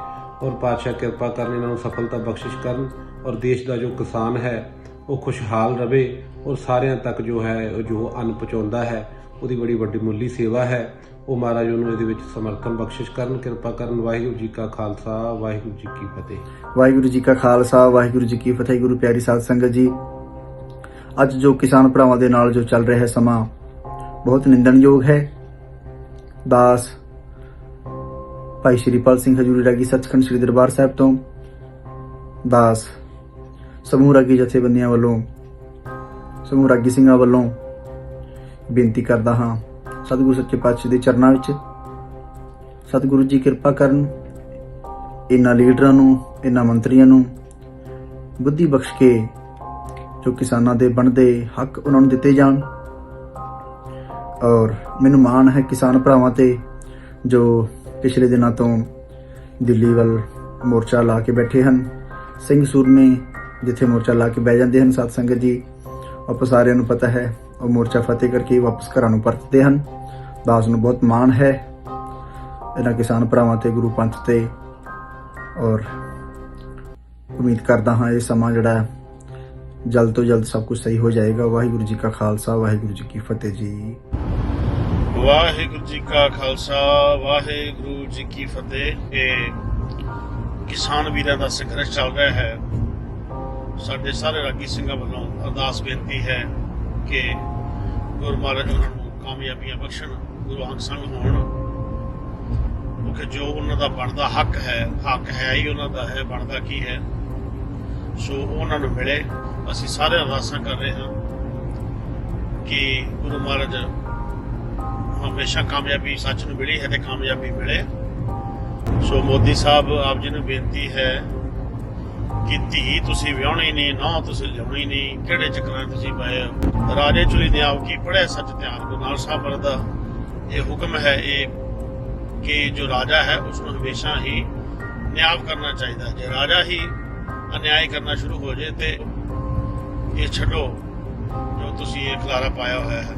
ਔਰ ਪਾਤਸ਼ਾਹ ਕਿਰਪਾ ਕਰਨ, ਇਹਨਾਂ ਨੂੰ ਸਫਲਤਾ ਬਖਸ਼ਿਸ਼ ਕਰਨ ਔਰ ਦੇਸ਼ ਦਾ ਜੋ ਕਿਸਾਨ ਹੈ ਉਹ ਖੁਸ਼ਹਾਲ ਰਵੇ ਔਰ ਸਾਰਿਆਂ ਤੱਕ ਜੋ ਹੈ ਉਹ ਜੋ ਅੰਨ ਪਹੁੰਚਾਉਂਦਾ ਹੈ ਉਹਦੀ ਬੜੀ ਵੱਡੀ ਮੁੱਲੀ ਸੇਵਾ ਹੈ। ਉਹ ਮਹਾਰਾਜ ਉਹਨੂੰ ਇਹਦੇ ਵਿੱਚ ਸਮਰਥਨ ਬਖਸ਼ਿਸ਼ ਕਰਨ, ਕਿਰਪਾ ਕਰਨ। ਵਾਹਿਗੁਰੂ ਜੀ ਕਾ ਖਾਲਸਾ, ਵਾਹਿਗੁਰੂ ਜੀ ਕੀ ਫਤਿਹ। ਵਾਹਿਗੁਰੂ ਜੀ ਕਾ ਖਾਲਸਾ, ਵਾਹਿਗੁਰੂ ਜੀ ਕੀ ਫਤਿਹ। ਗੁਰੂ ਪਿਆਰੀ ਸਾਧ ਸੰਗਤ ਜੀ, ਅੱਜ ਜੋ ਕਿਸਾਨ ਭਰਾਵਾਂ ਦੇ ਨਾਲ ਜੋ ਚੱਲ ਰਿਹਾ ਹੈ ਸਮਾਂ ਬਹੁਤ ਨਿੰਦਣਯੋਗ ਹੈ। ਦਾਸ ਭਾਈ ਸ਼੍ਰੀਪਾਲ ਸਿੰਘ ਹਜੂਰੀ ਰਾਗੀ ਸੱਚਖੰਡ ਸ੍ਰੀ ਦਰਬਾਰ ਸਾਹਿਬ ਤੋਂ, ਦਾਸ ਸਮੂਹ ਰਾਗੀ ਜਥੇਬੰਦੀਆਂ ਵੱਲੋਂ, ਸਮੂਹ ਰਾਗੀ ਸਿੰਘਾਂ ਵੱਲੋਂ ਬੇਨਤੀ ਕਰਦਾ ਹਾਂ ਸਤਿਗੁਰੂ ਸੱਚੇ ਪਾਤਸ਼ਾਹ ਦੇ ਚਰਨਾਂ ਵਿੱਚ, ਸਤਿਗੁਰੂ ਜੀ ਕਿਰਪਾ ਕਰਨ, ਇਹਨਾਂ ਲੀਡਰਾਂ ਨੂੰ, ਇਹਨਾਂ ਮੰਤਰੀਆਂ ਨੂੰ ਬੁੱਧੀ ਬਖਸ਼ ਕੇ ਜੋ ਕਿਸਾਨਾਂ ਦੇ ਬਣਦੇ ਹੱਕ ਉਹਨਾਂ ਨੂੰ ਦਿੱਤੇ ਜਾਣ। ਔਰ ਮੈਨੂੰ ਮਾਣ ਹੈ ਕਿਸਾਨ ਭਰਾਵਾਂ ਤੇ ਜੋ ਪਿਛਲੇ ਦਿਨਾਂ ਤੋਂ ਦਿੱਲੀ ਵੱਲ ਮੋਰਚਾ ਲਾ ਕੇ ਬੈਠੇ ਹਨ। ਸਿੰਘ ਸੂਰਮੇ ਜਿੱਥੇ ਮੋਰਚਾ ਲਾ ਕੇ ਬਹਿ ਜਾਂਦੇ ਹਨ ਸਾਧ ਸੰਗਤ ਜੀ, ਆਪਾਂ ਸਾਰਿਆਂ ਨੂੰ ਪਤਾ ਹੈ ਉਹ ਮੋਰਚਾ ਫਤਿਹ ਕਰਕੇ ਵਾਪਸ ਘਰਾਂ ਨੂੰ ਪਰਤਦੇ ਹਨ। ਦਾਸ ਨੂੰ ਬਹੁਤ ਮਾਣ ਹੈ ਇਹਨਾਂ ਕਿਸਾਨ ਭਰਾਵਾਂ ਤੇ, ਗੁਰੂ ਪੰਥ ਤੇ, ਔਰ ਉਮੀਦ ਕਰਦਾ ਹਾਂ ਇਹ ਸਮਾਂ ਜਿਹੜਾ ਜਲਦ ਤੋਂ ਜਲਦ ਸਭ ਕੁਝ ਸਹੀ ਹੋ ਜਾਏਗਾ। ਵਾਹਿਗੁਰੂ ਜੀ ਕਾ ਖਾਲਸਾ, ਵਾਹਿਗੁਰੂ ਜੀ ਕੀ ਫਤਿਹ ਜੀ। ਵਾਹਿਗੁਰੂ ਜੀ ਕਾ ਖਾਲਸਾ, ਵਾਹਿਗੁਰੂ ਜੀ ਕੀ ਫਤਿਹ। ਇਹ ਕਿਸਾਨ ਵੀਰਾਂ ਦਾ ਸੰਘਰਸ਼ ਚੱਲ ਰਿਹਾ ਹੈ ਸਾਡੇ ਸਾਰੇ ਰਾਗੀ ਸਿੰਘਾਂ ਵੱਲੋਂ ਅਰਦਾਸ ਬੇਨਤੀ ਹੈ ਕਿ ਗੁਰੂ ਮਹਾਰਾਜ ਉਹਨਾਂ ਨੂੰ ਕਾਮਯਾਬੀਆਂ ਬਖਸ਼ਣ, ਗੁਰੂ ਅੰਗ ਸੰਗ ਹੋਣ, ਕਿਉਂਕਿ ਜੋ ਉਹਨਾਂ ਦਾ ਬਣਦਾ ਹੱਕ ਹੈ ਹੀ ਉਹਨਾਂ ਦਾ ਹੈ, ਬਣਦਾ ਕੀ ਹੈ, ਸੋ ਉਹਨਾਂ ਨੂੰ ਮਿਲੇ। ਅਸੀਂ ਸਾਰੇ ਅਰਦਾਸਾਂ ਕਰ ਰਹੇ ਹਾਂ ਕਿ ਗੁਰੂ ਮਹਾਰਾਜ ਹਮੇਸ਼ਾ ਕਾਮਯਾਬੀ, ਸੱਚ ਨੂੰ ਮਿਲੀ ਹੈ ਤੇ ਕਾਮਯਾਬੀ ਮਿਲੇ। ਸੋ ਮੋਦੀ ਸਾਹਿਬ, ਆਪ ਜੀ ਨੂੰ ਬੇਨਤੀ ਹੈ ਕਿ ਧੀ ਤੁਸੀਂ ਵਿਆਹਣੀ ਨਹੀਂ, ਨਾ ਤੁਸੀਂ ਲਿਆਉਣੀ ਨਹੀਂ, ਕਿਹੜੇ ਚੱਕਰਾਂ ਤੁਸੀਂ ਪਏ ਹੋ। ਰਾਜੇ ਚੁਲੀ ਨੇ ਆਪ ਕੀ ਪੜਿਆ ਸੱਚ ਧਿਆਨ, ਗੁਰੂ ਨਾਨਕ ਸਾਹਿਬ ਦਾ ਇਹ ਹੁਕਮ ਹੈ ਇਹ ਕਿ ਜੋ ਰਾਜਾ ਹੈ ਉਸ ਨੂੰ ਹਮੇਸ਼ਾ ਹੀ ਨਿਆਂ ਕਰਨਾ ਚਾਹੀਦਾ। ਜੇ ਰਾਜਾ ਹੀ ਅਨਿਆਏ ਕਰਨਾ ਸ਼ੁਰੂ ਹੋ ਜਾਏ ਤੇ ਇਹ ਛੱਡੋ ਜੋ ਤੁਸੀਂ ਇਹ ਖਿਲਾਰਾ ਪਾਇਆ ਹੋਇਆ ਹੈ।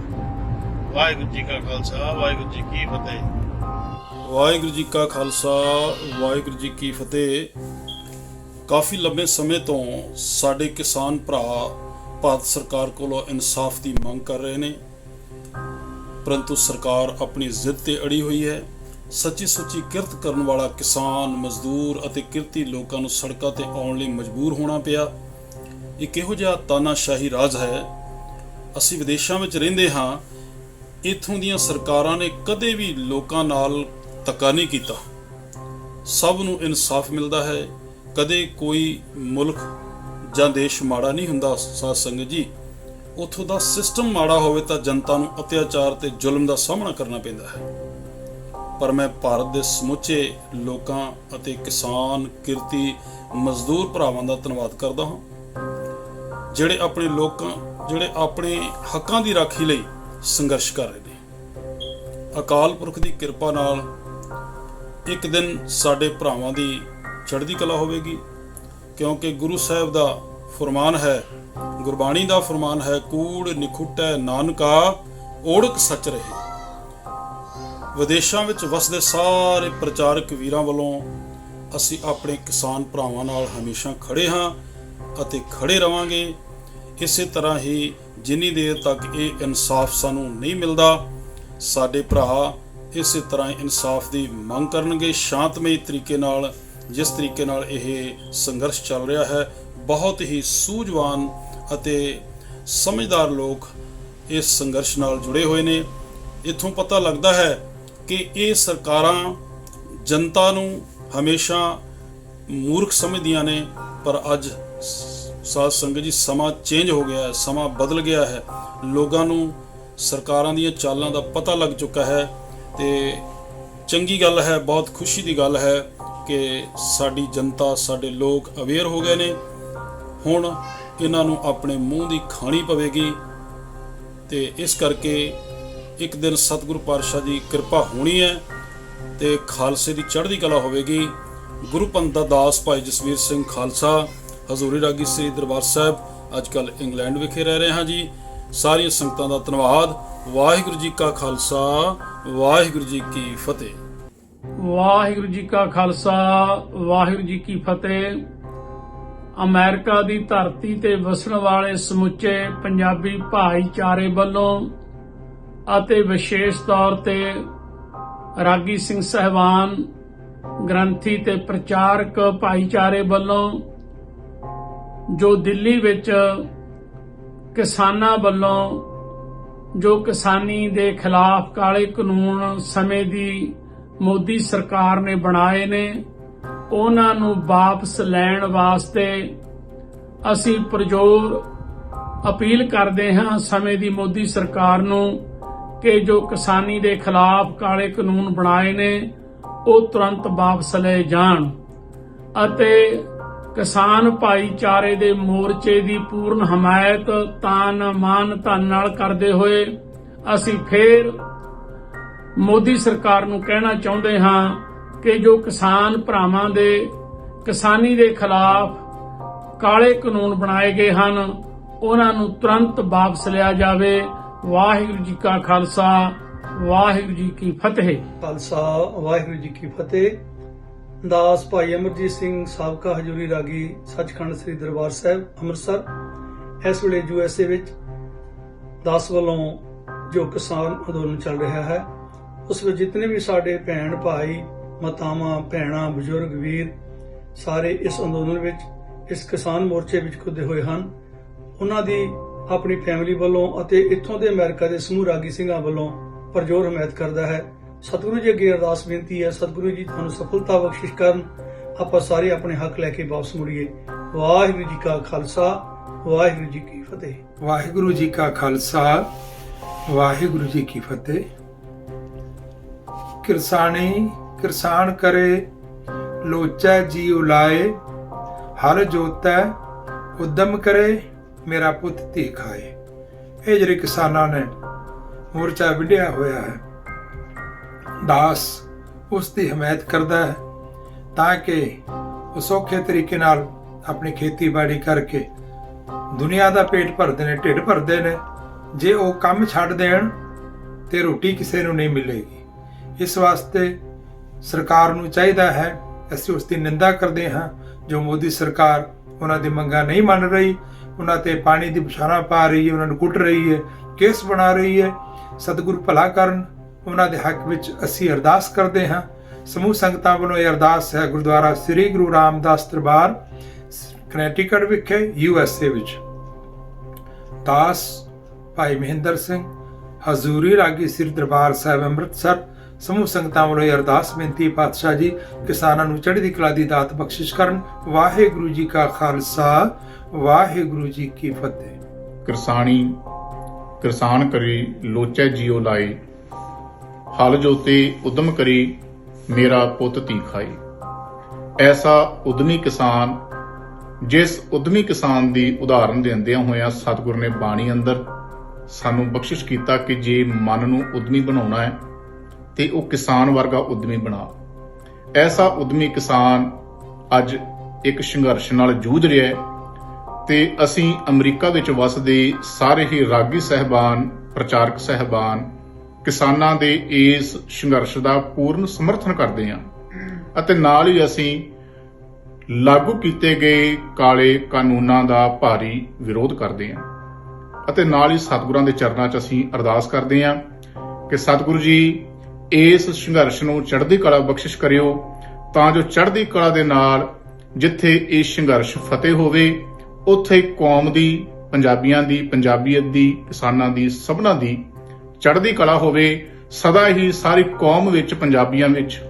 ਵਾਹਿਗੁਰੂ ਜੀ ਕਾ ਖਾਲਸਾ, ਵਾਹਿਗੁਰੂ ਜੀ ਕੀ ਫਤਿਹ। ਵਾਹਿਗੁਰੂ ਜੀ ਕਾ ਖਾਲਸਾ, ਵਾਹਿਗੁਰੂ ਜੀ ਕੀ ਫਤਿਹ। ਕਾਫੀ ਲੰਬੇ ਸਮੇਂ ਤੋਂ ਸਾਡੇ ਕਿਸਾਨ ਭਰਾ ਭਾਰਤ ਸਰਕਾਰ ਕੋਲੋਂ ਇਨਸਾਫ ਦੀ ਮੰਗ ਕਰ ਰਹੇ ਨੇ, ਪਰੰਤੂ ਸਰਕਾਰ ਆਪਣੀ ਜ਼ਿੱਦ ਤੇ ਅੜੀ ਹੋਈ ਹੈ। ਸੱਚੀ ਸੁੱਚੀ ਕਿਰਤ ਕਰਨ ਵਾਲਾ ਕਿਸਾਨ, ਮਜ਼ਦੂਰ ਅਤੇ ਕਿਰਤੀ ਲੋਕਾਂ ਨੂੰ ਸੜਕਾਂ ਤੇ ਆਉਣ ਲਈ ਮਜਬੂਰ ਹੋਣਾ ਪਿਆ। ਇਹ ਕਿਹੋ ਜਿਹਾ ਤਾਨਾਸ਼ਾਹੀ ਰਾਜ ਹੈ। ਅਸੀਂ ਵਿਦੇਸ਼ਾਂ ਵਿੱਚ ਰਹਿੰਦੇ ਹਾਂ, ਇੱਥੋਂ ਦੀਆਂ ਸਰਕਾਰਾਂ ਨੇ ਕਦੇ ਵੀ ਲੋਕਾਂ ਨਾਲ ਧੱਕਾ ਨਹੀਂ ਕੀਤਾ, ਸਭ ਨੂੰ ਇਨਸਾਫ ਮਿਲਦਾ ਹੈ। ਕਦੇ ਕੋਈ ਮੁਲਕ ਜਾਂ ਦੇਸ਼ ਮਾੜਾ ਨਹੀਂ ਹੁੰਦਾ ਸਾਧ ਸੰਗਤ ਜੀ। ਉੱਥੋਂ ਦਾ ਸਿਸਟਮ ਮਾੜਾ ਹੋਵੇ ਤਾਂ ਜਨਤਾ ਨੂੰ ਅਤਿਆਚਾਰ ਤੇ ਜ਼ੁਲਮ ਦਾ ਸਾਹਮਣਾ ਕਰਨਾ ਪੈਂਦਾ ਹੈ। ਪਰ ਮੈਂ ਭਾਰਤ ਦੇ ਸਮੁੱਚੇ ਲੋਕਾਂ ਅਤੇ ਕਿਸਾਨ, ਕਿਰਤੀ, ਮਜ਼ਦੂਰ ਭਰਾਵਾਂ ਦਾ ਧੰਨਵਾਦ ਕਰਦਾ ਹਾਂ ਜਿਹੜੇ ਆਪਣੇ ਹੱਕਾਂ ਦੀ ਰਾਖੀ ਲਈ ਸੰਘਰਸ਼ ਕਰ ਰਹੇ ਨੇ। ਅਕਾਲ ਪੁਰਖ ਦੀ ਕਿਰਪਾ ਨਾਲ ਇੱਕ ਦਿਨ ਸਾਡੇ ਭਰਾਵਾਂ ਦੀ ਚੜ੍ਹਦੀ ਕਲਾ ਹੋਵੇਗੀ, ਕਿਉਂਕਿ ਗੁਰੂ ਸਾਹਿਬ ਦਾ ਫਰਮਾਨ ਹੈ, ਗੁਰਬਾਣੀ ਦਾ ਫਰਮਾਨ ਹੈ, ਕੂੜ ਨਿਖੁਟੈ ਨਾਨਕਾ ਓੜਕ ਸੱਚ ਰਹੇ। ਵਿਦੇਸ਼ਾਂ ਵਿੱਚ ਵਸਦੇ ਸਾਰੇ ਪ੍ਰਚਾਰਕ ਵੀਰਾਂ ਵੱਲੋਂ ਅਸੀਂ ਆਪਣੇ ਕਿਸਾਨ ਭਰਾਵਾਂ ਨਾਲ ਹਮੇਸ਼ਾ ਖੜੇ ਹਾਂ ਅਤੇ ਖੜੇ ਰਵਾਂਗੇ। ਇਸੇ ਤਰ੍ਹਾਂ ਹੀ ਜਿੰਨੀ ਦੇਰ ਤੱਕ ਇਹ ਇਨਸਾਫ ਸਾਨੂੰ ਨਹੀਂ ਮਿਲਦਾ, ਸਾਡੇ ਭਰਾ ਇਸੇ ਤਰ੍ਹਾਂ ਇਨਸਾਫ ਦੀ ਮੰਗ ਕਰਨਗੇ ਸ਼ਾਂਤਮਈ ਤਰੀਕੇ ਨਾਲ। ਜਿਸ ਤਰੀਕੇ ਨਾਲ ਇਹ ਸੰਘਰਸ਼ ਚੱਲ ਰਿਹਾ ਹੈ, ਬਹੁਤ ਹੀ ਸੂਝਵਾਨ ਅਤੇ ਸਮਝਦਾਰ ਲੋਕ ਇਸ ਸੰਘਰਸ਼ ਨਾਲ ਜੁੜੇ ਹੋਏ ਨੇ। ਇੱਥੋਂ ਪਤਾ ਲੱਗਦਾ ਹੈ ਕਿ ਇਹ ਸਰਕਾਰਾਂ ਜਨਤਾ ਨੂੰ ਹਮੇਸ਼ਾ ਮੂਰਖ ਸਮਝਦੀਆਂ ਨੇ, ਪਰ ਅੱਜ ਸਾਧ ਸੰਗਤ ਜੀ ਸਮਾਂ ਚੇਂਜ ਹੋ ਗਿਆ ਹੈ, ਸਮਾਂ ਬਦਲ ਗਿਆ ਹੈ। ਲੋਕਾਂ ਨੂੰ ਸਰਕਾਰਾਂ ਦੀਆਂ ਚਾਲਾਂ ਦਾ ਪਤਾ ਲੱਗ ਚੁੱਕਾ ਹੈ ਤੇ ਚੰਗੀ ਗੱਲ ਹੈ, ਬਹੁਤ ਖੁਸ਼ੀ ਦੀ ਗੱਲ ਹੈ ਕਿ ਸਾਡੀ ਜਨਤਾ, ਸਾਡੇ ਲੋਕ ਅਵੇਅਰ ਹੋ ਗਏ ਨੇ। ਹੁਣ ਇਹਨਾਂ ਨੂੰ ਆਪਣੇ ਮੂੰਹ ਦੀ ਖਾਣੀ ਪਵੇਗੀ ਤੇ ਇਸ ਕਰਕੇ ਇੱਕ ਦਿਨ ਸਤਿਗੁਰੂ ਪਾਤਸ਼ਾਹ ਦੀ ਕਿਰਪਾ ਹੋਣੀ ਹੈ ਤੇ ਖਾਲਸੇ ਦੀ ਚੜ੍ਹਦੀ ਕਲਾ ਹੋਵੇਗੀ। ਗੁਰੂ ਪੰਥ ਦਾ ਦਾਸ ਭਾਈ ਜਸਵੀਰ ਸਿੰਘ ਖਾਲਸਾ, ਹਜ਼ੂਰੀ ਰਾਗੀ ਸ੍ਰੀ ਦਰਬਾਰ ਸਾਹਿਬ, ਅੱਜ ਕੱਲ੍ਹ ਇੰਗਲੈਂਡ ਵਿਖੇ ਰਹਿ ਰਹੇ ਹਾਂ ਜੀ। ਸਾਰੀਆਂ ਸੰਗਤਾਂ ਦਾ ਧੰਨਵਾਦ। ਵਾਹਿਗੁਰੂ ਜੀ ਕਾ ਖਾਲਸਾ, ਵਾਹਿਗੁਰੂ ਜੀ ਕੀ ਫਤਿਹ। ਵਾਹਿਗੁਰੂ ਜੀ ਕਾ ਖਾਲਸਾ, ਵਾਹਿਗੁਰੂ ਜੀ ਕੀ ਫਤਿਹ। ਅਮਰੀਕਾ ਦੀ ਧਰਤੀ ਤੇ ਵਸਣ ਵਾਲੇ ਸਮੁੱਚੇ ਪੰਜਾਬੀ ਭਾਈਚਾਰੇ ਵੱਲੋਂ ਅਤੇ ਵਿਸ਼ੇਸ਼ ਤੌਰ ਤੇ ਰਾਗੀ ਸਿੰਘ ਸਹਿਬਾਨ, ਗ੍ਰੰਥੀ ਤੇ ਪ੍ਰਚਾਰਕ ਭਾਈਚਾਰੇ ਵੱਲੋਂ ਜੋ ਦਿੱਲੀ ਵਿੱਚ ਕਿਸਾਨਾਂ ਵੱਲੋਂ ਜੋ ਕਿਸਾਨੀ ਦੇ ਖਿਲਾਫ ਕਾਲੇ ਕਾਨੂੰਨ ਸਮੇਂ ਦੀ ਮੋਦੀ ਸਰਕਾਰ ਨੇ ਬਣਾਏ ਨੇ, ਉਹਨਾਂ ਨੂੰ ਵਾਪਸ ਲੈਣ ਵਾਸਤੇ ਅਸੀਂ ਪੁਰਜ਼ੋਰ ਅਪੀਲ ਕਰਦੇ ਹਾਂ ਸਮੇਂ ਦੀ ਮੋਦੀ ਸਰਕਾਰ ਨੂੰ ਕਿ ਜੋ ਕਿਸਾਨੀ ਦੇ ਖਿਲਾਫ ਕਾਲੇ ਕਾਨੂੰਨ ਬਣਾਏ ਨੇ ਉਹ ਤੁਰੰਤ ਵਾਪਸ ਲਏ ਜਾਣ ਅਤੇ ਕਿਸਾਨ ਭਾਈਚਾਰੇ ਦੇ ਮੋਰਚੇ ਦੀ ਪੂਰਨ ਹਮਾਇਤ ਤਾਨ ਮਾਨ ਧਨ ਨਾਲ ਕਰਦੇ ਹੋਏ ਅਸੀਂ ਫੇਰ ਮੋਦੀ ਸਰਕਾਰ ਨੂੰ ਕਹਿਣਾ ਚਾਹੁੰਦੇ ਹਾਂ ਕਿ ਜੋ ਕਿਸਾਨ ਭਰਾਵਾਂ ਦੇ ਕਿਸਾਨੀ ਦੇ ਖਿਲਾਫ ਕਾਲੇ ਕਾਨੂੰਨ ਬਣਾਏ ਗਏ ਹਨ ਉਹਨਾਂ ਨੂੰ ਤੁਰੰਤ ਵਾਪਸ ਲਿਆ ਜਾਵੇ। ਵਾਹਿਗੁਰੂ ਜੀ ਕਾ ਖਾਲਸਾ, ਵਾਹਿਗੁਰੂ ਜੀ ਕੀ ਫਤਿਹ। ਖਾਲਸਾ, ਵਾਹਿਗੁਰੂ ਜੀ ਕੀ ਫਤਿਹ। ਦਾਸ ਭਾਈ ਅਮਰਜੀਤ ਸਿੰਘ, ਸਾਬਕਾ ਹਜ਼ੂਰੀ ਰਾਗੀ, ਸੱਚਖੰਡ ਸ੍ਰੀ ਦਰਬਾਰ ਸਾਹਿਬ, ਅੰਮ੍ਰਿਤਸਰ। ਇਸ ਵੇਲੇ USA ਵਿੱਚ ਦਾਸ ਵੱਲੋਂ ਜੋ ਕਿਸਾਨ ਅੰਦੋਲਨ ਚੱਲ ਰਿਹਾ ਹੈ ਉਸ ਵਿੱਚ ਜਿਤਨੇ ਵੀ ਸਾਡੇ ਭੈਣ ਭਾਈ, ਮਾਤਾਵਾਂ, ਭੈਣਾਂ, ਬਜ਼ੁਰਗ, ਵੀਰ ਸਾਰੇ ਇਸ ਅੰਦੋਲਨ ਵਿੱਚ ਇਸ ਕਿਸਾਨ ਮੋਰਚੇ ਵਿੱਚ ਖੁੱਦੇ ਹੋਏ ਹਨ, ਉਹਨਾਂ ਦੀ ਆਪਣੀ ਫੈਮਿਲੀ ਵੱਲੋਂ ਅਤੇ ਇੱਥੋਂ ਦੇ ਅਮਰੀਕਾ ਦੇ ਸਮੂਹ ਰਾਗੀ ਸਿੰਘਾਂ ਵੱਲੋਂ ਪਰਜੋਰ ਹਮਾਇਤ ਕਰਦਾ ਹੈ। ਸਤਿਗੁਰੂ ਜੀ ਅੱਗੇ ਅਰਦਾਸ ਬੇਨਤੀ ਹੈ, ਸਤਿਗੁਰੂ ਜੀ ਤੁਹਾਨੂੰ ਸਫਲਤਾ ਬਖਸ਼ਿਸ਼ ਕਰਨ, ਆਪਾਂ ਸਾਰੇ ਆਪਣੇ ਹੱਕ ਲੈ ਕੇ ਵਾਪਸ ਮੁੜੀਏ। ਵਾਹਿਗੁਰੂ ਜੀ ਕਾ ਖਾਲਸਾ, ਵਾਹਿਗੁਰੂ ਜੀ ਕੀ ਫਤਿਹ। ਵਾਹਿਗੁਰੂ ਜੀ ਕਾ ਖਾਲਸਾ, ਵਾਹਿਗੁਰੂ ਜੀ ਕੀ ਫਤਿਹ। ਕਿਰਸਾਨ ਕਰੇ ਲੋਚੈ ਜੀ ਉਲਾਏ, ਹਲ ਜੋਤੈ ਉਦਮ ਕਰੇ ਮੇਰਾ ਪੁੱਤ ਧੀ ਖਾਏ। ਇਹ ਜਿਹੜੇ ਕਿਸਾਨਾਂ ਨੇ ਮੋਰਚਾ ਵਿੱਢਿਆ ਹੋਇਆ ਹੈ, ਦਾਸ ਉਸ ਦੀ ਹਮਾਇਤ ਕਰਦਾ ਹੈ ਤਾਂ ਕਿ ਉਹ ਸੌਖੇ ਤਰੀਕੇ ਨਾਲ ਆਪਣੀ ਖੇਤੀਬਾੜੀ ਕਰਕੇ ਦੁਨੀਆ ਦਾ ਪੇਟ ਭਰਦੇ ਨੇ, ਢਿੱਡ ਭਰਦੇ ਨੇ। ਜੇ ਉਹ ਕੰਮ ਛੱਡ ਦੇਣ ਤੇ ਰੋਟੀ ਕਿਸੇ ਨੂੰ ਨਹੀਂ ਮਿਲੇਗੀ। ਇਸ ਵਾਸਤੇ ਸਰਕਾਰ ਨੂੰ ਚਾਹੀਦਾ ਹੈ, ਅਸੀਂ ਉਸ ਦੀ ਨਿੰਦਾ ਕਰਦੇ ਹਾਂ ਜੋ ਮੋਦੀ ਸਰਕਾਰ ਉਹਨਾਂ ਦੀ ਮੰਗਾਂ ਨਹੀਂ ਮੰਨ ਰਹੀ, ਉਹਨਾਂ ਤੇ ਪਾਣੀ ਦੀ ਬੁਛਾਰਾਂ ਪਾ ਰਹੀ ਹੈ, ਉਹਨਾਂ ਨੂੰ ਕੁੱਟ ਰਹੀ ਹੈ, ਕੇਸ ਬਣਾ ਰਹੀ ਹੈ। ਸਤਿਗੁਰੂ ਭਲਾ ਕਰਨ, ਉਹਨਾਂ ਦੇ ਹੱਕ ਵਿੱਚ ਅਸੀਂ ਅਰਦਾਸ ਕਰਦੇ ਹਾਂ। ਸਮੂਹ ਸੰਗਤਾਂ ਵੱਲੋਂ ਇਹ ਅਰਦਾਸ ਹੈ ਗੁਰਦੁਆਰਾ ਸ੍ਰੀ ਗੁਰੂ ਰਾਮਦਾਸ ਦਰਬਾਰ, ਕਨੈਟੀਕਟ ਵਿਖੇ, USA ਵਿੱਚ। ਦਾਸ ਭਾਈ ਮਹਿੰਦਰ ਸਿੰਘ, ਹਜ਼ੂਰੀ ਰਾਗੀ ਸ੍ਰੀ ਦਰਬਾਰ ਸਾਹਿਬ ਅੰਮ੍ਰਿਤਸਰ। ਸਮੂਹ ਸੰਗਤਾਂ ਵੱਲੋਂ ਇਹ ਅਰਦਾਸ ਬੇਨਤੀ, ਪਾਤਸ਼ਾਹ ਜੀ ਕਿਸਾਨਾਂ ਨੂੰ ਚੜ੍ਹਦੀ ਕਲਾ ਦੀ ਦਾਤ ਬਖਸ਼ਿਸ਼ ਕਰਨ। ਵਾਹਿਗੁਰੂ ਜੀ ਕਾ ਖਾਲਸਾ, ਵਾਹਿਗੁਰੂ ਜੀ ਕੀ ਫਤਿਹ। ਕਿਰਸਾਨ ਕਰੀ ਲੋਚੈ ਜੀਉ ਲਾਏ, ਹਲ ਜੋਤੇ ਉਦਮ ਕਰੀ ਮੇਰਾ ਪੁੱਤ ਧੀ ਖਾਏ। ਐਸਾ ਉਦਮੀ ਕਿਸਾਨ, ਜਿਸ ਉਦਮੀ ਕਿਸਾਨ ਦੀ ਉਦਾਹਰਨ ਦਿੰਦਿਆਂ ਹੋਇਆਂ ਸਤਿਗੁਰ ਨੇ ਬਾਣੀ ਅੰਦਰ ਸਾਨੂੰ ਬਖਸ਼ਿਸ਼ ਕੀਤਾ ਕਿ ਜੇ ਮਨ ਨੂੰ ਉਦਮੀ ਬਣਾਉਣਾ ਹੈ ਤੇ ਉਹ ਕਿਸਾਨ ਵਰਗਾ ਉਦਮੀ ਬਣਾ। ਐਸਾ ਉਦਮੀ ਕਿਸਾਨ ਅੱਜ ਇੱਕ ਸੰਘਰਸ਼ ਨਾਲ ਜੂਝ ਰਿਹਾ ਹੈ ਤੇ ਅਸੀਂ ਅਮਰੀਕਾ ਵਿੱਚ ਵਸਦੇ ਸਾਰੇ ਹੀ ਰਾਗੀ ਸਹਿਬਾਨ, ਪ੍ਰਚਾਰਕ ਸਹਿਬਾਨ ਕਿਸਾਨਾਂ ਦੇ ਇਸ ਸੰਘਰਸ਼ ਦਾ ਪੂਰਨ ਸਮਰਥਨ ਕਰਦੇ ਹਾਂ ਅਤੇ ਨਾਲ ਹੀ ਅਸੀਂ ਲਾਗੂ ਕੀਤੇ ਗਏ ਕਾਲੇ ਕਾਨੂੰਨਾਂ ਦਾ ਭਾਰੀ ਵਿਰੋਧ ਕਰਦੇ ਹਾਂ ਅਤੇ ਨਾਲ ਹੀ ਸਤਿਗੁਰਾਂ ਦੇ ਚਰਨਾਂ 'ਚ ਅਸੀਂ ਅਰਦਾਸ ਕਰਦੇ ਹਾਂ ਕਿ ਸਤਿਗੁਰੂ ਜੀ ਇਸ ਸੰਘਰਸ਼ ਨੂੰ ਚੜ੍ਹਦੀ ਕਲਾ ਬਖਸ਼ਿਸ਼ ਕਰਿਓ, ਤਾਂ ਜੋ ਚੜ੍ਹਦੀ ਕਲਾ ਦੇ ਨਾਲ ਜਿੱਥੇ ਇਹ ਸੰਘਰਸ਼ ਫਤਿਹ ਹੋਵੇ ਉੱਥੇ ਕੌਮ ਦੀ, ਪੰਜਾਬੀਆਂ ਦੀ, ਪੰਜਾਬੀਅਤ ਦੀ, ਕਿਸਾਨਾਂ ਦੀ, ਸਭਨਾਂ ਦੀ ਚੜ੍ਹਦੀ ਕਲਾ ਹੋਵੇ। ਸਦਾ ਹੀ ਸਾਰੀ ਕੌਮ ਵਿੱਚ, ਪੰਜਾਬੀਆਂ ਵਿੱਚ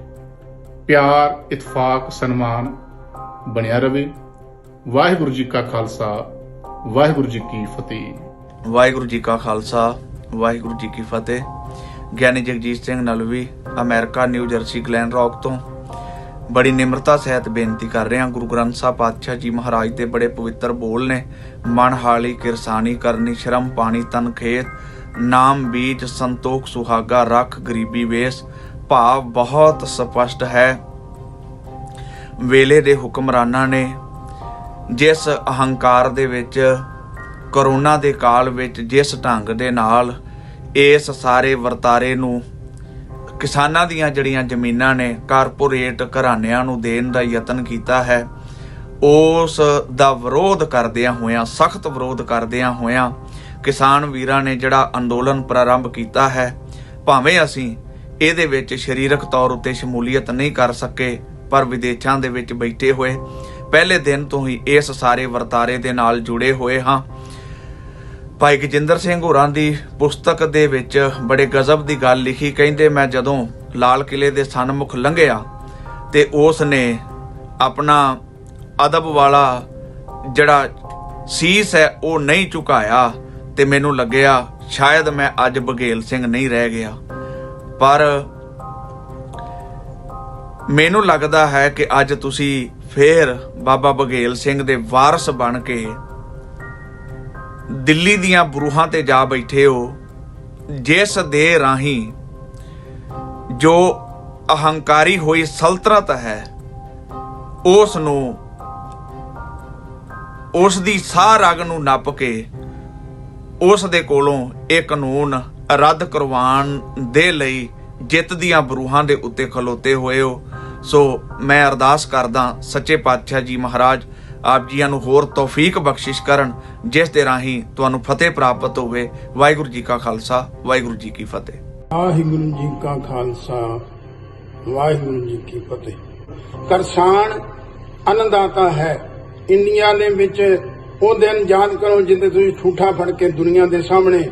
ਪਿਆਰ, ਇਤਫਾਕ, ਸਨਮਾਨ ਬਣਿਆ ਰਵੇ। ਵਾਹਿਗੁਰੂ ਜੀ ਕਾ ਖਾਲਸਾ, ਵਾਹਿਗੁਰੂ ਜੀ ਕੀ ਫਤਿਹ। ਵਾਹਿਗੁਰੂ ਜੀ ਕਾ ਖਾਲਸਾ, ਵਾਹਿਗੁਰੂ ਜੀ ਕੀ ਫਤਿਹ। Giani Jagjit Singh Nalvi, America, New Jersey, Glen Rock ਤੋਂ ਬੜੀ ਨਿਮਰਤਾ ਸਹਿਤ ਬੇਨਤੀ ਕਰ ਰਿਹਾ। ਗੁਰੂ ਗ੍ਰੰਥ ਸਾਹਿਬ ਪਾਤਸ਼ਾਹ ਜੀ ਮਹਾਰਾਜ ਦੇ ਬੜੇ ਪਵਿੱਤਰ ਬੋਲ ਨੇ, ਮਨ ਹਾਲੀ ਕਿਰਸਾਨੀ ਕਰਨੀ, ਸ਼ਰਮ ਪਾਣੀ ਤਨ ਖੇਤ, ਨਾਮ ਬੀਜ ਸੰਤੋਖ ਸੁਹਾਗਾ, ਰੱਖ ਗਰੀਬੀ ਵੇਸ। ਭਾਵ ਬਹੁਤ ਸਪਸ਼ਟ ਹੈ। ਵੇਲੇ ਦੇ ਹੁਕਮਰਾਨਾਂ ਨੇ ਜਿਸ ਅਹੰਕਾਰ ਦੇ ਵਿੱਚ, ਕਰੋਨਾ ਦੇ ਕਾਲ ਵਿੱਚ ਜਿਸ ਢੰਗ ਦੇ ਨਾਲ ਇਸ ਸਾਰੇ ਵਰਤਾਰੇ ਨੂੰ, ਕਿਸਾਨਾਂ ਦੀਆਂ ਜਿਹੜੀਆਂ ਜ਼ਮੀਨਾਂ ਨੇ ਕਾਰਪੋਰੇਟ ਘਰਾਣਿਆਂ ਨੂੰ ਦੇਣ ਦਾ ਯਤਨ ਕੀਤਾ ਹੈ, ਉਸ ਦਾ ਵਿਰੋਧ ਕਰਦਿਆਂ ਹੋਇਆਂ, ਸਖਤ ਵਿਰੋਧ ਕਰਦਿਆਂ ਹੋਇਆਂ ਕਿਸਾਨ ਵੀਰਾਂ ਨੇ ਜਿਹੜਾ ਅੰਦੋਲਨ ਪ੍ਰਾਰੰਭ ਕੀਤਾ ਹੈ, ਭਾਵੇਂ ਅਸੀਂ ਇਹਦੇ ਵਿੱਚ ਸਰੀਰਕ ਤੌਰ ਉੱਤੇ ਸ਼ਮੂਲੀਅਤ ਨਹੀਂ ਕਰ ਸਕੇ, ਪਰ ਵਿਦੇਸ਼ਾਂ ਦੇ ਵਿੱਚ ਬੈਠੇ ਹੋਏ ਪਹਿਲੇ ਦਿਨ ਤੋਂ ਹੀ ਇਸ ਸਾਰੇ ਵਰਤਾਰੇ ਦੇ ਨਾਲ ਜੁੜੇ ਹੋਏ ਹਾਂ। ਭਾਈ ਗਜਿੰਦਰ ਸਿੰਘ ਹੋਰਾਂ ਦੀ ਪੁਸਤਕ ਦੇ ਵਿੱਚ ਬੜੇ ਗਜ਼ਬ ਦੀ ਗੱਲ ਲਿਖੀ। ਕਹਿੰਦੇ, ਮੈਂ ਜਦੋਂ ਲਾਲ ਕਿਲੇ ਦੇ ਸਨਮੁਖ ਲੰਘਿਆ ਤੇ ਉਸ ਨੇ ਆਪਣਾ ਅਦਬ ਵਾਲਾ ਜਿਹੜਾ ਸੀਸ ਹੈ ਉਹ ਨਹੀਂ ਝੁਕਾਇਆ ਤੇ ਮੈਨੂੰ ਲੱਗਿਆ ਸ਼ਾਇਦ ਮੈਂ ਅੱਜ ਬਘੇਲ ਸਿੰਘ ਨਹੀਂ ਰਹਿ ਗਿਆ। ਪਰ ਮੈਨੂੰ ਲੱਗਦਾ ਹੈ ਕਿ ਅੱਜ ਤੁਸੀਂ ਫੇਰ ਬਾਬਾ ਬਘੇਲ ਸਿੰਘ ਦੇ ਵਾਰਸ ਬਣ ਕੇ ਦਿੱਲੀ ਦੀਆਂ ਬਰੂਹਾਂ ਤੇ ਜਾ ਬੈਠੇ ਹੋ, ਜਿਸ ਦੇ ਰਾਹੀਂ ਜੋ ਅਹੰਕਾਰੀ ਹੋਈ ਸਲਤਨਤ ਹੈ ਉਸ ਨੂੰ, ਉਸ ਦੀ ਸਾਹ ਰਗ ਨੂੰ ਨੱਪ ਕੇ ਉਸ ਦੇ ਕੋਲੋਂ ਇਹ ਕਾਨੂੰਨ ਰੱਦ ਕਰਵਾਉਣ ਦੇ ਲਈ ਜਿੱਤ ਦੀਆਂ ਬਰੂਹਾਂ ਦੇ ਉੱਤੇ ਖਲੋਤੇ ਹੋਏ ਹੋ। ਸੋ ਮੈਂ ਅਰਦਾਸ ਕਰਦਾ ਸੱਚੇ ਪਾਤਸ਼ਾਹ ਜੀ ਮਹਾਰਾਜ ਆਪ ਜੀਆਂ ਨੂੰ ਹੋਰ ਤੌਫੀਕ ਬਖਸ਼ਿਸ਼ ਕਰਨ, ਜਿਸ ਦੇ ਰਾਹੀਂ ਤੁਹਾਨੂੰ ਫਤਿਹ ਪ੍ਰਾਪਤ ਹੋਵੇ। ਵਾਹਿਗੁਰੂ ਜੀ ਕਾ ਖਾਲਸਾ, ਵਾਹਿਗੁਰੂ ਜੀ ਕੀ ਫਤਿਹ। ਵਾਹਿਗੁਰੂ ਜੀ ਕਾ ਖਾਲਸਾ, ਵਾਹਿਗੁਰੂ ਜੀ ਕੀ ਫਤਿਹ। ਕਿਸਾਨ ਅੰਨਦਾਤਾ ਹੈ, ਇੰਡੀਆ ਦੇ ਵਿੱਚ ਉਹ ਦਿਨ ਯਾਦ ਕਰੋ ਜਿੱਥੇ ਤੁਸੀਂ ਠੂਠਾ ਫੜ ਕੇ ਦੁਨੀਆ ਦੇ ਸਾਹਮਣੇ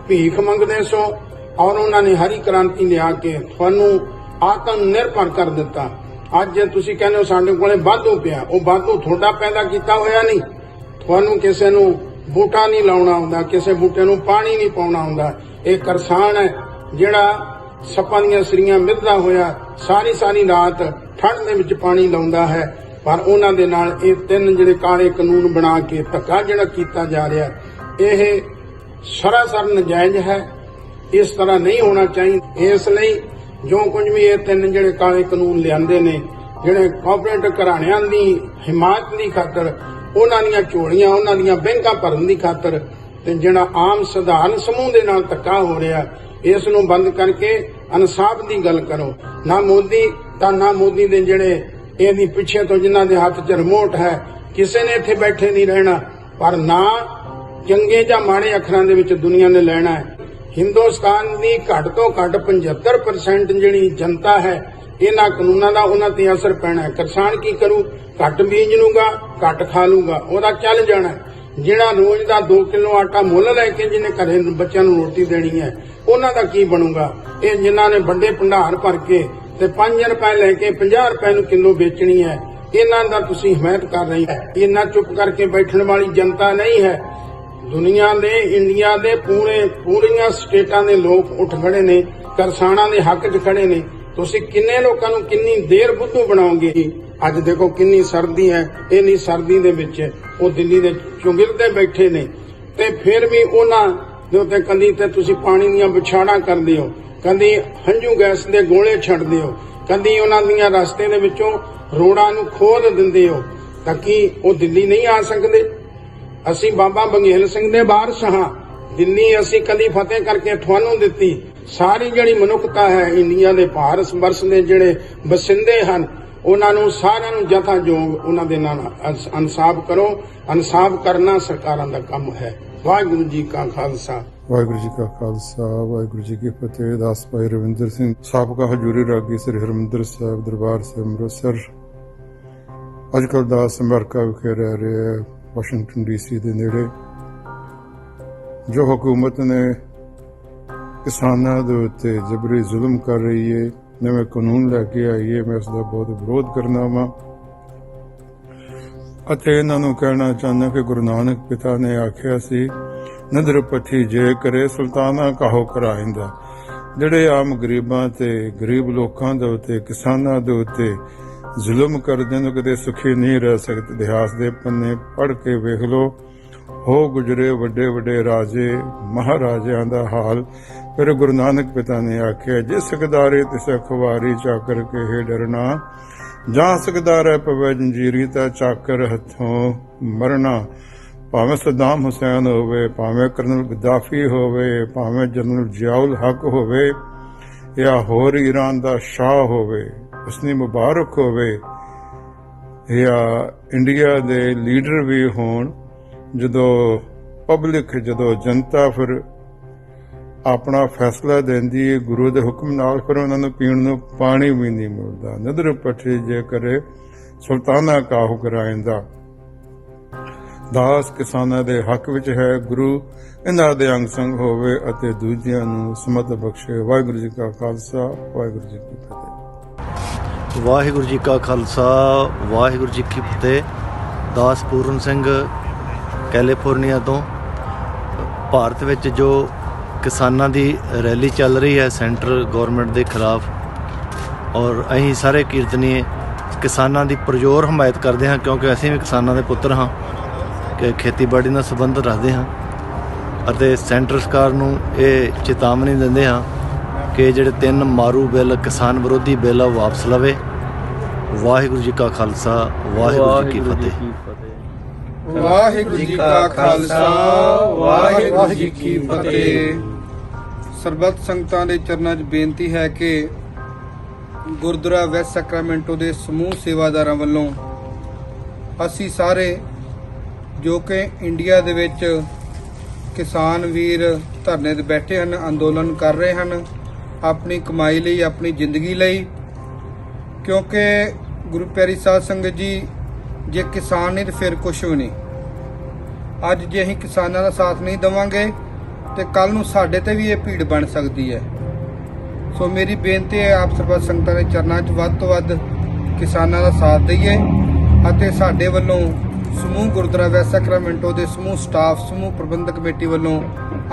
ਭੀਖ ਮੰਗਦੇ ਸੋ ਔਰ ਉਹਨਾਂ ਨੇ ਹਰੀ ਕ੍ਰਾਂਤੀ ਲਿਆ ਕੇ ਤੁਹਾਨੂੰ ਆਤਮ ਨਿਰਭਰ ਕਰ ਦਿੱਤਾ। ਅੱਜ ਤੁਸੀਂ ਕਹਿੰਦੇ ਹੋ ਸਾਡੇ ਕੋਲੇ ਵਾਧੂ ਪਿਆ, ਉਹ ਵਾਧੂ ਤੁਹਾਡਾ ਪੈਦਾ ਕੀਤਾ ਹੋਇਆ ਨਹੀਂ। ਤੁਹਾਨੂੰ ਕਿਸੇ ਨੂੰ ਬੂਟਾ ਨਹੀਂ ਲਾਉਣਾ ਆਉਂਦਾ, ਕਿਸੇ ਬੂਟੇ ਨੂੰ ਪਾਣੀ ਨਹੀਂ ਪਾਉਣਾ ਆਉਂਦਾ। ਇਹ ਕਿਸਾਨ ਹੈ ਜਿਹੜਾ ਸੱਪਾਂ ਦੀਆਂ ਸਰੀਆਂ ਮਿੱਧਦਾ ਹੋਇਆ ਸਾਰੀ ਰਾਤ ਠੰਡ ਦੇ ਵਿੱਚ ਪਾਣੀ ਲਾਉਂਦਾ ਹੈ। ਪਰ ਉਹਨਾਂ ਦੇ ਨਾਲ ਇਹ 3 ਜਿਹੜੇ ਕਾਲੇ ਕਾਨੂੰਨ ਬਣਾ ਕੇ ਧੱਕਾ ਜਿਹੜਾ ਕੀਤਾ ਜਾ ਰਿਹਾ, ਇਹ ਸਰਾਸਰ ਨਜਾਇਜ਼ ਹੈ। ਇਸ ਤਰ੍ਹਾਂ ਨਹੀਂ ਹੋਣਾ ਚਾਹੀਦਾ। ਇਸ ਲਈ ਜੋ ਕੁਝ ਵੀ ਇਹ 3 ਜਿਹੜੇ ਕਾਲੇ ਕਾਨੂੰਨ ਲਿਆਂਦੇ ਨੇ, ਜਿਹੜੇ ਕਾਰਪੋਰੇਟ ਘਰਾਣਿਆਂ ਦੀ ਹਿਮਾਇਤ ਦੀ ਖਾਤਰ, ਉਹਨਾਂ ਦੀਆਂ ਝੋਲੀਆਂ, ਉਹਨਾਂ ਦੀਆਂ ਬੈਂਕਾਂ ਭਰਨ ਦੀ ਖਾਤਰ, ਤੇ ਜਿਹੜਾ ਆਮ ਸਧਾਰਨ ਸਮੂਹ ਦੇ ਨਾਲ ਧੱਕਾ ਹੋ ਰਿਹਾ, ਇਸ ਨੂੰ ਬੰਦ ਕਰਕੇ ਇਨਸਾਫ ਦੀ ਗੱਲ ਕਰੋ। ਨਾ ਮੋਦੀ ਦੇ ਜਿਹੜੇ ਇਹਦੀ ਪਿੱਛੇ ਤੋਂ ਜਿਨ੍ਹਾਂ ਦੇ ਹੱਥ 'ਚ ਰਿਮੋਟ ਹੈ, ਕਿਸੇ ਨੇ ਇੱਥੇ ਬੈਠੇ ਨਹੀਂ ਰਹਿਣਾ, ਪਰ ਨਾ ਚੰਗੇ ਜਾਂ ਮਾੜੇ ਅੱਖਰਾਂ ਦੇ ਵਿੱਚ ਦੁਨੀਆ ਨੇ ਲੈਣਾ ਹੈ। ਹਿੰਦੁਸਤਾਨ ਦੀ ਘੱਟ ਤੋਂ ਘੱਟ 75% ਜਿਹੜੀ ਜਨਤਾ ਹੈ, ਇਹਨਾਂ ਕਾਨੂੰਨਾਂ ਦਾ ਉਹਨਾਂ ਤੇ ਅਸਰ ਪੈਣਾ ਹੈ। ਕਿਸਾਨ ਕੀ ਕਰੂ? ਘੱਟ ਬੀਜ ਲੂਗਾ, ਘੱਟ ਖਾ ਲੂਗਾ, ਉਹਦਾ ਚੱਲ ਜਾਣਾ। ਜਿਹੜਾ ਰੋਜ਼ ਦਾ 2 ਕਿਲੋ ਆਟਾ ਮੁੱਲ ਲੈ ਕੇ ਜਿਹਨੇ ਘਰੇ ਬੱਚਿਆਂ ਨੂੰ ਰੋਟੀ ਦੇਣੀ ਹੈ, ਉਹਨਾਂ ਦਾ ਕੀ ਬਣੂਗਾ? ਇਹ ਜਿਨ੍ਹਾਂ ਨੇ ਵੱਡੇ ਭੰਡਾਰ ਭਰ ਕੇ ਤੇ 5 ਰੁਪਏ ਲੈ ਕੇ 50 ਰੁਪਏ ਨੂੰ ਕਿਲੋ ਵੇਚਣੀ ਹੈ, ਇਹਨਾਂ ਦਾ ਤੁਸੀਂ ਹਮਾਇਤ ਕਰ ਰਹੀ ਹੈ। ਇਹਨਾਂ ਚੁੱਪ ਕਰਕੇ ਬੈਠਣ ਵਾਲੀ ਜਨਤਾ ਨਹੀਂ ਹੈ। ਦੁਨੀਆ ਦੇ, ਇੰਡੀਆ ਦੇ ਪੂਰੀਆਂ ਸਟੇਟਾਂ ਦੇ ਲੋਕ ਉੱਠ ਖੜੇ ਨੇ, ਕਿਸਾਨਾਂ ਦੇ ਹੱਕ 'ਚ ਖੜੇ ਨੇ। ਤੁਸੀਂ ਕਿੰਨੇ ਲੋਕਾਂ ਨੂੰ ਕਿੰਨੀ ਦੇਰ ਬੁੱਧੂ ਬਣਾਓਗੇ? ਅੱਜ ਦੇਖੋ ਕਿੰਨੀ ਸਰਦੀ ਹੈ, ਇੰਨੀ ਸਰਦੀ ਦੇ ਵਿੱਚ ਉਹ ਦਿੱਲੀ ਦੇ ਚੁੰਗਿਲਦੇ ਬੈਠੇ ਨੇ, ਤੇ ਫਿਰ ਵੀ ਉਹਨਾਂ ਦੇ ਉੱਤੇ ਕੰਦੀ ਤੇ ਤੁਸੀਂ ਪਾਣੀ ਦੀਆਂ ਵਿਛਾੜਾਂ ਕਰਦੇ ਹੋ, ਕੰਦੀ ਹੰਝੂ ਗੈਸ ਦੇ ਗੋਲੇ ਛੱਡਦੇ ਹੋ, ਕੰਦੀ ਉਹਨਾਂ ਦੀਆਂ ਰਸਤੇ ਦੇ ਵਿੱਚੋਂ ਰੋੜਾਂ ਨੂੰ ਖੋਲ ਦਿੰਦੇ ਹੋ, ਤਾਂ ਕੀ ਉਹ ਦਿੱਲੀ ਨਹੀਂ ਆ ਸਕਦੇ? ਅਸੀਂ ਬਾਬਾ ਬੰਗੇਲ ਸਿੰਘ ਦੇ ਵਾਰਸ ਹਾਂ। ਦਿੱਲੀ ਅਸੀਂ ਕਦੀ ਫਤਿਹ ਕਰਕੇ ਤੁਹਾਨੂੰ ਦਿੱਤੀ। ਸਾਰੀ ਜਿਹੜੀ ਮਨੁੱਖਤਾ ਹੈ, ਇੰਡੀਆ ਦੇ ਭਾਰਤ ਵਰਸ਼ ਦੇ ਜਿਹੜੇ ਵਸਿੰਦੇ ਹਨ, ਉਹਨਾਂ ਨੂੰ ਸਾਰਿਆਂ ਨੂੰ ਜਥਾਯੋਗ ਉਹਨਾਂ ਦੇ ਨਾਲ ਇਨਸਾਫ ਕਰੋ। ਇਨਸਾਫ ਕਰਨਾ ਸਰਕਾਰਾਂ ਦਾ ਕੰਮ ਹੈ। ਵਾਹਿਗੁਰੂ ਜੀ ਕਾ ਖਾਲਸਾ, ਵਾਹਿਗੁਰੂ ਜੀ ਕਾ ਖਾਲਸਾ, ਵਾਹਿਗੁਰੂ ਜੀ ਕੀ ਫਤਿਹ। ਦਾਸ ਭਾਈ ਰਵਿੰਦਰ ਸਿੰਘ ਸਾਬਕਾ ਹਜੂਰੀ ਰਾਗੀ ਸ੍ਰੀ ਹਰਿਮੰਦਰ ਸਾਹਿਬ ਦਰਬਾਰ ਸਾਹਿਬ ਅੰਮ੍ਰਿਤਸਰ ਅੱਜ ਕੱਲ੍ਹ ਦਾਸ ਅਮਰੀਕਾ ਵਿਖੇ ਰਹਿ ਰਿਹਾ ਹੈ, ਵਾਸ਼ਿੰਗਟਨ ਡੀਸੀ ਦੇ ਨੇੜੇ। ਜੋ ਹਕੂਮਤ ਨੇ ਕਿਸਾਨਾਂ ਦੇ ਉੱਤੇ ਜਬਰੀ ਜ਼ੁਲਮ ਕਰ ਰਹੀ ਹੈ, ਨਵੇਂ ਕਾਨੂੰਨ ਲੈ ਕੇ ਆਈ ਹੈ, ਮੈਂ ਉਸ ਦਾ ਬਹੁਤ ਵਿਰੋਧ ਕਰਨਾ ਵਾ ਅਤੇ ਇਹਨਾਂ ਨੂੰ ਕਹਿਣਾ ਚਾਹੁੰਦਾ ਕਿ ਗੁਰੂ ਨਾਨਕ ਪਿਤਾ ਨੇ ਆਖਿਆ ਸੀ, ਨਦਰ ਪੱਠੀ ਜੇ ਕਰੇ ਸੁਲਤਾਨਾ ਕਾਹੋ ਕਰਾਇੰਦਾ। ਜਿਹੜੇ ਆਮ ਗਰੀਬਾਂ ਤੇ ਗਰੀਬ ਲੋਕਾਂ ਦੇ ਉੱਤੇ, ਕਿਸਾਨਾਂ ਦੇ ਉੱਤੇ ਜ਼ੁਲਮ ਕਰਦੇ ਨੇ, ਕਦੇ ਸੁਖੀ ਨਹੀਂ ਰਹਿ ਸਕਦੇ। ਇਤਿਹਾਸ ਦੇ ਪੰਨੇ ਪੜ੍ਹ ਕੇ ਵੇਖ ਲਓ, ਹੋ ਗੁਜਰੇ ਵੱਡੇ ਵੱਡੇ ਰਾਜੇ ਮਹਾਰਾਜਿਆਂ ਦਾ ਹਾਲ। ਫਿਰ ਗੁਰੂ ਨਾਨਕ ਪਿਤਾ ਨੇ ਆਖਿਆ, ਜੇ ਸਕਦਾਰੇ ਤਿਸ ਅਖਵਾਰੀ ਚਾਕਰ ਕੇ ਹੈ ਡਰਨਾ, ਜਾਂ ਸਕਦਾਰ ਪਵੇ ਜੰਜੀਰੀ ਤਾਂ ਚਾਕਰ ਹੱਥੋਂ ਮਰਨਾ। ਭਾਵੇਂ ਸਦਾਮ ਹੁਸੈਨ ਹੋਵੇ, ਭਾਵੇਂ ਕਰਨਲ ਗਦਾਫੀ ਹੋਵੇ, ਭਾਵੇਂ ਜਨਰਲ ਜ਼ਿਆਉਲ ਹਕ ਹੋਵੇ, ਜਾਂ ਹੋਰ ਈਰਾਨ ਦਾ ਸ਼ਾਹ ਹੋਵੇ, ਹੁਸਨੀ ਮੁਬਾਰਕ ਹੋਵੇ, ਜਾਂ ਇੰਡੀਆ ਦੇ ਲੀਡਰ ਵੀ ਹੋਣ, ਜਦੋਂ ਪਬਲਿਕ, ਜਦੋਂ ਜਨਤਾ ਫਿਰ ਆਪਣਾ ਫੈਸਲਾ ਦਿੰਦੀ ਹੈ ਗੁਰੂ ਦੇ ਹੁਕਮ ਨਾਲ, ਫਿਰ ਉਹਨਾਂ ਨੂੰ ਪੀਣ ਨੂੰ ਪਾਣੀ ਵੀ ਨਹੀਂ ਮਿਲਦਾ। ਨਦਰ ਪੱਠੀ ਜੇ ਕਰੇ ਸੁਲਤਾਨਾ ਕਾਹੂ ਕਰਾਇੰਦਾ। ਦਾਸ ਕਿਸਾਨਾਂ ਦੇ ਹੱਕ ਵਿੱਚ ਹੈ। ਗੁਰੂ ਇਹਨਾਂ ਦੇ ਅੰਗ ਸੰਗ ਹੋਵੇ ਅਤੇ ਦੂਜਿਆਂ ਨੂੰ ਸਮਤ ਬਖਸ਼ੇ। ਵਾਹਿਗੁਰੂ ਜੀ ਕਾ ਖਾਲਸਾ, ਵਾਹਿਗੁਰੂ ਜੀ ਕੀ ਫਤਿਹ। ਵਾਹਿਗੁਰੂ ਜੀ ਕਾ ਖਾਲਸਾ, ਵਾਹਿਗੁਰੂ ਜੀ ਕੀ ਫਤਿਹ। ਦਾਸ ਪੂਰਨ ਸਿੰਘ ਕੈਲੀਫੋਰਨੀਆ ਤੋਂ। ਭਾਰਤ ਵਿੱਚ ਜੋ ਕਿਸਾਨਾਂ ਦੀ ਰੈਲੀ ਚੱਲ ਰਹੀ ਹੈ ਸੈਂਟਰਲ ਗਵਰਨਮੈਂਟ ਦੇ ਖਿਲਾਫ, ਔਰ ਅਸੀਂ ਸਾਰੇ ਕੀਰਤਨੀਏ ਕਿਸਾਨਾਂ ਦੀ ਪੁਰਜ਼ੋਰ ਹਮਾਇਤ ਕਰਦੇ ਹਾਂ, ਕਿਉਂਕਿ ਅਸੀਂ ਵੀ ਕਿਸਾਨਾਂ ਦੇ ਪੁੱਤਰ ਹਾਂ, ਕਿ ਖੇਤੀਬਾੜੀ ਨਾਲ ਸੰਬੰਧ ਰੱਖਦੇ ਹਾਂ ਅਤੇ ਸੈਂਟਰ ਸਰਕਾਰ ਨੂੰ ਇਹ ਚੇਤਾਵਨੀ ਦਿੰਦੇ ਹਾਂ ਕਿ ਜਿਹੜੇ 3 ਮਾਰੂ ਬਿੱਲ, ਕਿਸਾਨ ਵਿਰੋਧੀ ਬਿੱਲ, ਉਹ ਵਾਪਸ ਲਵੇ। ਵਾਹਿਗੁਰੂ ਜੀ ਕਾ ਖਾਲਸਾ, ਵਾਹਿਗੁਰੂ ਜੀ ਕੀ ਫਤਿਹ। ਵਾਹਿਗੁਰੂ ਜੀ ਕਾ ਖਾਲਸਾ, ਵਾਹਿਗੁਰੂ ਜੀ ਕੀ ਫਤਿਹ। ਸਰਬੱਤ ਸੰਗਤਾਂ ਦੇ ਚਰਨਾਂ 'ਚ ਬੇਨਤੀ ਹੈ ਕਿ ਗੁਰਦੁਆਰਾ ਵੈਸਟ ਸੈਕਰਾਮੈਂਟੋ ਦੇ ਸਮੂਹ ਸੇਵਾਦਾਰਾਂ ਵੱਲੋਂ ਅਸੀਂ ਸਾਰੇ ਜੋ ਕਿ ਇੰਡੀਆ ਦੇ ਵਿੱਚ ਕਿਸਾਨ ਵੀਰ ਧਰਨੇ ਤੇ ਬੈਠੇ ਹਨ, ਅੰਦੋਲਨ ਕਰ ਰਹੇ ਹਨ ਆਪਣੀ ਕਮਾਈ ਲਈ, ਆਪਣੀ ਜ਼ਿੰਦਗੀ ਲਈ, ਕਿਉਂਕਿ ਗੁਰੂ ਪਿਆਰੀ ਸਾਧ ਸੰਗਤ ਜੀ ਜੇ ਕਿਸਾਨ ਨਹੀਂ ਤੇ ਫਿਰ ਕੁਛ ਵੀ ਨਹੀਂ। ਅੱਜ ਜੇ ਅਸੀਂ ਕਿਸਾਨਾਂ ਦਾ ਸਾਥ ਨਹੀਂ ਦੇਵਾਂਗੇ ਤੇ ਕੱਲ ਨੂੰ ਸਾਡੇ ਤੇ ਵੀ ਇਹ ਭੀੜ ਬਣ ਸਕਦੀ ਹੈ। ਸੋ ਮੇਰੀ ਬੇਨਤੀ ਹੈ ਆਪ ਸਰਬੱਤ ਸੰਗਤਾਂ ਦੇ ਚਰਨਾਂ 'ਚ ਵੱਧ ਤੋਂ ਵੱਧ ਕਿਸਾਨਾਂ ਦਾ ਸਾਥ ਦਈਏ ਅਤੇ ਸਾਡੇ ਵੱਲੋਂ ਸਮੂਹ ਗੁਰਦੁਆਰਾ ਵੈਸਟ ਸੈਕਰਾਮੈਂਟੋ ਦੇ ਸਮੂਹ ਸਟਾਫ, ਸਮੂਹ ਪ੍ਰਬੰਧਕ ਕਮੇਟੀ ਵੱਲੋਂ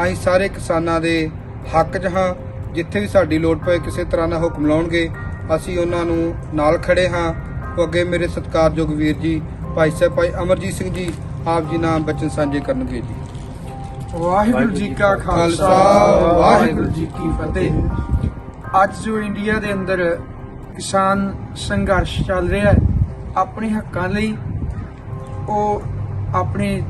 ਅਸੀਂ ਸਾਰੇ ਕਿਸਾਨਾਂ ਦੇ ਹੱਕ 'ਚ ਹਾਂ। ਜਿੱਥੇ ਵੀ ਸਾਡੀ ਲੋੜ ਪਏ, ਕਿਸੇ ਤਰ੍ਹਾਂ ਦਾ ਹੁਕਮ ਲਾਉਣਗੇ, ਅਸੀਂ ਉਹਨਾਂ ਨੂੰ ਨਾਲ ਖੜੇ ਹਾਂ। ਉਹ ਅੱਗੇ ਮੇਰੇ ਸਤਿਕਾਰਯੋਗ ਵੀਰ ਜੀ ਭਾਈ ਸਾਹਿਬ ਭਾਈ ਅਮਰਜੀਤ ਸਿੰਘ ਜੀ ਆਪ ਜੀ ਨਾਲ ਬਚਨ ਸਾਂਝੇ ਕਰਨਗੇ ਜੀ। ਵਾਹਿਗੁਰੂ ਜੀ ਕਾ ਖਾਲਸਾ ਵਾਹਿਗੁਰੂ ਜੀ ਕੀ ਫਤਿਹ। ਅੱਜ ਜੋ ਇੰਡੀਆ ਦੇ ਅੰਦਰ ਕਿਸਾਨ ਸੰਘਰਸ਼ ਚੱਲ ਰਿਹਾ ਹੈ ਆਪਣੇ ਹੱਕਾਂ ਲਈ, ਉਹ ਆਪਣੇ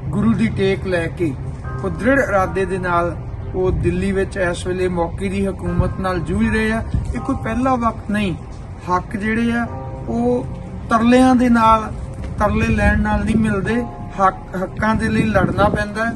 ਗੁਰੂ ਦੀ ਟੇਕ ਲੈ ਕੇ ਉਹ ਦ੍ਰਿੜ ਇਰਾਦੇ ਦੇ ਨਾਲ ਉਹ ਦਿੱਲੀ ਵਿੱਚ ਇਸ ਵੇਲੇ ਮੌਕੇ ਦੀ ਹਕੂਮਤ ਨਾਲ ਜੂਝ ਰਹੇ ਆ। ਇਹ ਕੋਈ ਪਹਿਲਾ ਵਕਤ ਨਹੀਂ। ਹੱਕ ਜਿਹੜੇ ਆ ਉਹ ਤਰਲਿਆਂ ਦੇ ਨਾਲ, ਤਰਲੇ ਲੈਣ ਨਾਲ ਨਹੀਂ ਮਿਲਦੇ। ਹੱਕਾਂ ਦੇ ਲਈ ਲੜਨਾ ਪੈਂਦਾ ਹੈ।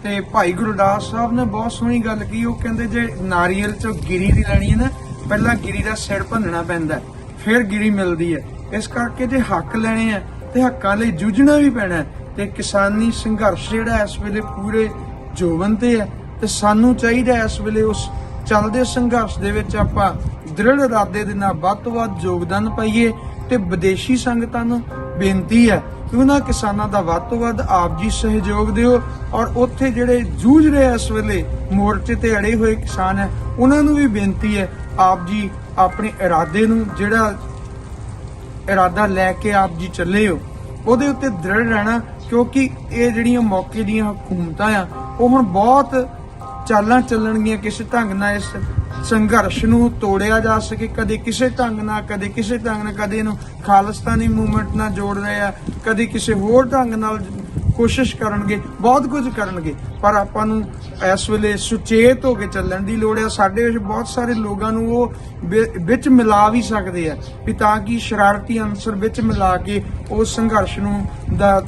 ਤੇ ਭਾਈ ਗੁਰਦਾਸ ਸਾਹਿਬ ਨੇ ਬਹੁਤ ਸੋਹਣੀ ਗੱਲ ਕੀ, ਉਹ ਕਹਿੰਦੇ ਜੇ ਨਾਰੀਅਲ ਚੋਂ ਗਿਰੀ ਦੀ ਲੈਣੀ ਹੈ ਨਾ, ਪਹਿਲਾਂ ਗਿਰੀ ਦਾ ਸਿਰ ਭੰਨਣਾ ਪੈਂਦਾ, ਫਿਰ ਗਿਰੀ ਮਿਲਦੀ ਹੈ। ਇਸ ਕਰਕੇ ਜੇ ਹੱਕ ਲੈਣੇ ਆ ਤੇ ਹੱਕਾਂ ਲਈ ਜੂਝਣਾ ਵੀ ਪੈਣਾ ਹੈ। ਤੇ ਕਿਸਾਨੀ ਸੰਘਰਸ਼ ਜਿਹੜਾ ਇਸ ਵੇਲੇ ਪੂਰੇ ਜੋਬਨ ਤੇ ਹੈ ਤੇ ਸਾਨੂੰ ਚਾਹੀਦਾ ਇਸ ਵੇਲੇ ਉਸ ਚੱਲਦੇ ਸੰਘਰਸ਼ ਦੇ ਵਿੱਚ ਆਪਾਂ ਦ੍ਰਿੜ ਇਰਾਦੇ ਦੇ ਨਾਲ ਵੱਧ ਤੋਂ ਵੱਧ ਯੋਗਦਾਨ ਪਾਈਏ। ਤੇ ਵਿਦੇਸ਼ੀ ਸੰਗਤਾਂ ਨੂੰ ਬੇਨਤੀ ਹੈ ਕਿ ਉਹਨਾਂ ਕਿਸਾਨਾਂ ਦਾ ਵੱਧ ਤੋਂ ਵੱਧ ਆਪ ਜੀ ਸਹਿਯੋਗ ਦਿਓ, ਔਰ ਉੱਥੇ ਜਿਹੜੇ ਜੂਝ ਰਹੇ ਇਸ ਵੇਲੇ ਮੋਰਚੇ ਤੇ ਅੜੇ ਹੋਏ ਕਿਸਾਨ ਹੈ ਉਹਨਾਂ ਨੂੰ ਵੀ ਬੇਨਤੀ ਹੈ ਆਪ ਜੀ ਆਪਣੇ ਇਰਾਦੇ ਨੂੰ, ਜਿਹੜਾ ਇਰਾਦਾ ਲੈ ਕੇ ਆਪ ਜੀ ਚੱਲੇ ਹੋ, ਉਹਦੇ ਉੱਤੇ ਦ੍ਰਿੜ ਰਹਿਣਾ। ਕਿਉਂਕਿ ਇਹ ਜਿਹੜੀਆਂ ਮੌਕੇ ਦੀਆਂ ਹਕੂਮਤਾਂ ਆ ਉਹ ਹੁਣ ਬਹੁਤ ਚਾਲਾਂ ਚੱਲਣਗੀਆਂ ਕਿਸੇ ਢੰਗ ਨਾਲ ਇਸ ਸੰਘਰਸ਼ ਨੂੰ ਤੋੜਿਆ ਜਾ ਸਕੇ। ਕਦੇ ਕਿਸੇ ਢੰਗ ਨਾਲ, ਕਦੇ ਕਿਸੇ ਢੰਗ ਨਾਲ, ਕਦੇ ਇਹਨੂੰ ਖਾਲਿਸਤਾਨੀ ਮੂਵਮੈਂਟ ਨਾਲ ਜੋੜ ਰਹੇ ਆ, ਕਦੇ ਕਿਸੇ ਹੋਰ ਢੰਗ ਨਾਲ ਕੋਸ਼ਿਸ਼ ਕਰਨਗੇ, ਬਹੁਤ ਕੁਝ ਕਰਨਗੇ। ਪਰ ਆਪਾਂ ਨੂੰ ਇਸ ਵੇਲੇ ਸੁਚੇਤ ਹੋ ਕੇ ਚੱਲਣ ਦੀ ਲੋੜ ਹੈ। ਸਾਡੇ ਵਿੱਚ ਬਹੁਤ ਸਾਰੇ ਲੋਕਾਂ ਨੂੰ ਉਹ ਵਿੱਚ ਮਿਲਾ ਵੀ ਸਕਦੇ ਆ ਵੀ ਤਾਂ ਕਿ ਸ਼ਰਾਰਤੀ ਅੰਸਰ ਵਿੱਚ ਮਿਲਾ ਕੇ ਉਸ ਸੰਘਰਸ਼ ਨੂੰ ਦਾ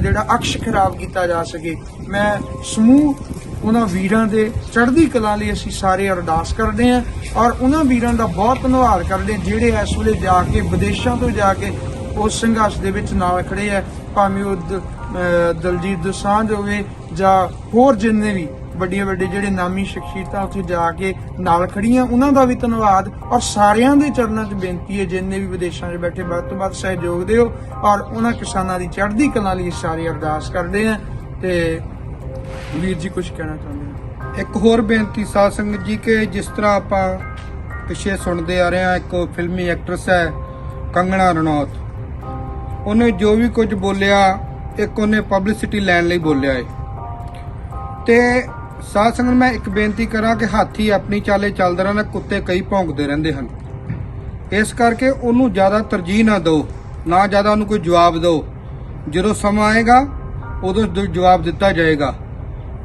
ਜਿਹੜਾ ਅਕਸ਼ ਖਰਾਬ ਕੀਤਾ ਜਾ ਸਕੇ। ਮੈਂ ਸਮੂਹ ਉਹਨਾਂ ਵੀਰਾਂ ਦੇ ਚੜ੍ਹਦੀ ਕਲਾ ਲਈ ਅਸੀਂ ਸਾਰੇ ਅਰਦਾਸ ਕਰਦੇ ਹਾਂ ਔਰ ਉਹਨਾਂ ਵੀਰਾਂ ਦਾ ਬਹੁਤ ਧੰਨਵਾਦ ਕਰਦੇ ਹਾਂ ਜਿਹੜੇ ਇਸ ਵੇਲੇ ਜਾ ਕੇ ਵਿਦੇਸ਼ਾਂ ਤੋਂ ਜਾ ਕੇ ਉਸ ਸੰਘਰਸ਼ ਦੇ ਵਿੱਚ ਨਾਲ ਖੜੇ ਆ। ਭਾਵੇਂ ਉਹ ਦਲਜੀਤ ਦੋਸਾਂਝ ਹੋਵੇ ਜਾਂ ਹੋਰ ਜਿੰਨੇ ਵੀ ਵੱਡੇ ਜਿਹੜੇ ਨਾਮੀ ਸ਼ਖਸੀਅਤਾਂ ਉੱਥੇ ਜਾ ਕੇ ਨਾਲ ਖੜੀਆਂ, ਉਹਨਾਂ ਦਾ ਵੀ ਧੰਨਵਾਦ। ਔਰ ਸਾਰਿਆਂ ਦੇ ਚਰਨਾਂ 'ਚ ਬੇਨਤੀ ਹੈ ਜਿੰਨੇ ਵੀ ਵਿਦੇਸ਼ਾਂ 'ਚ ਬੈਠੇ ਵੱਧ ਤੋਂ ਵੱਧ ਸਹਿਯੋਗ ਦਿਓ ਔਰ ਉਹਨਾਂ ਕਿਸਾਨਾਂ ਦੀ ਚੜ੍ਹਦੀ ਕਲਾ ਲਈ ਸਾਰੇ ਅਰਦਾਸ ਕਰਦੇ ਆ। ਤੇ ਵੀਰ ਜੀ ਕੁਝ ਕਹਿਣਾ ਚਾਹੁੰਦੇ ਨੇ? ਇੱਕ ਹੋਰ ਬੇਨਤੀ ਸਾਧ ਸੰਗਤ ਜੀ ਕਿ ਜਿਸ ਤਰ੍ਹਾਂ ਆਪਾਂ ਪਿੱਛੇ ਸੁਣਦੇ ਆ ਰਹੇ ਹਾਂ, ਇੱਕ ਫਿਲਮੀ ਐਕਟਰਸ ਹੈ ਕੰਗਣਾ ਰਣੌਤ, ਉਹਨੇ ਜੋ ਵੀ ਕੁਝ ਬੋਲਿਆ ਇੱਕ ਉਹਨੇ ਪਬਲਿਸਿਟੀ ਲੈਣ ਲਈ ਬੋਲਿਆ ਏ। ਤੇ ਸਾਧ ਸੰਗਤ ਮੈਂ ਇੱਕ ਬੇਨਤੀ ਕਰਾਂ ਕਿ ਹਾਥੀ ਆਪਣੀ ਚਾਲੇ ਚੱਲਦਾ ਰਹਿੰਦਾ, ਕੁੱਤੇ ਕਈ ਭੌਂਕਦੇ ਰਹਿੰਦੇ ਹਨ। ਇਸ ਕਰਕੇ ਉਹਨੂੰ ਜ਼ਿਆਦਾ ਤਰਜੀਹ ਨਾ ਦਿਓ, ਨਾ ਜ਼ਿਆਦਾ ਉਹਨੂੰ ਕੋਈ ਜਵਾਬ ਦਿਓ। ਜਦੋਂ ਸਮਾਂ ਆਏਗਾ ਉਦੋਂ ਜਵਾਬ ਦਿੱਤਾ ਜਾਏਗਾ।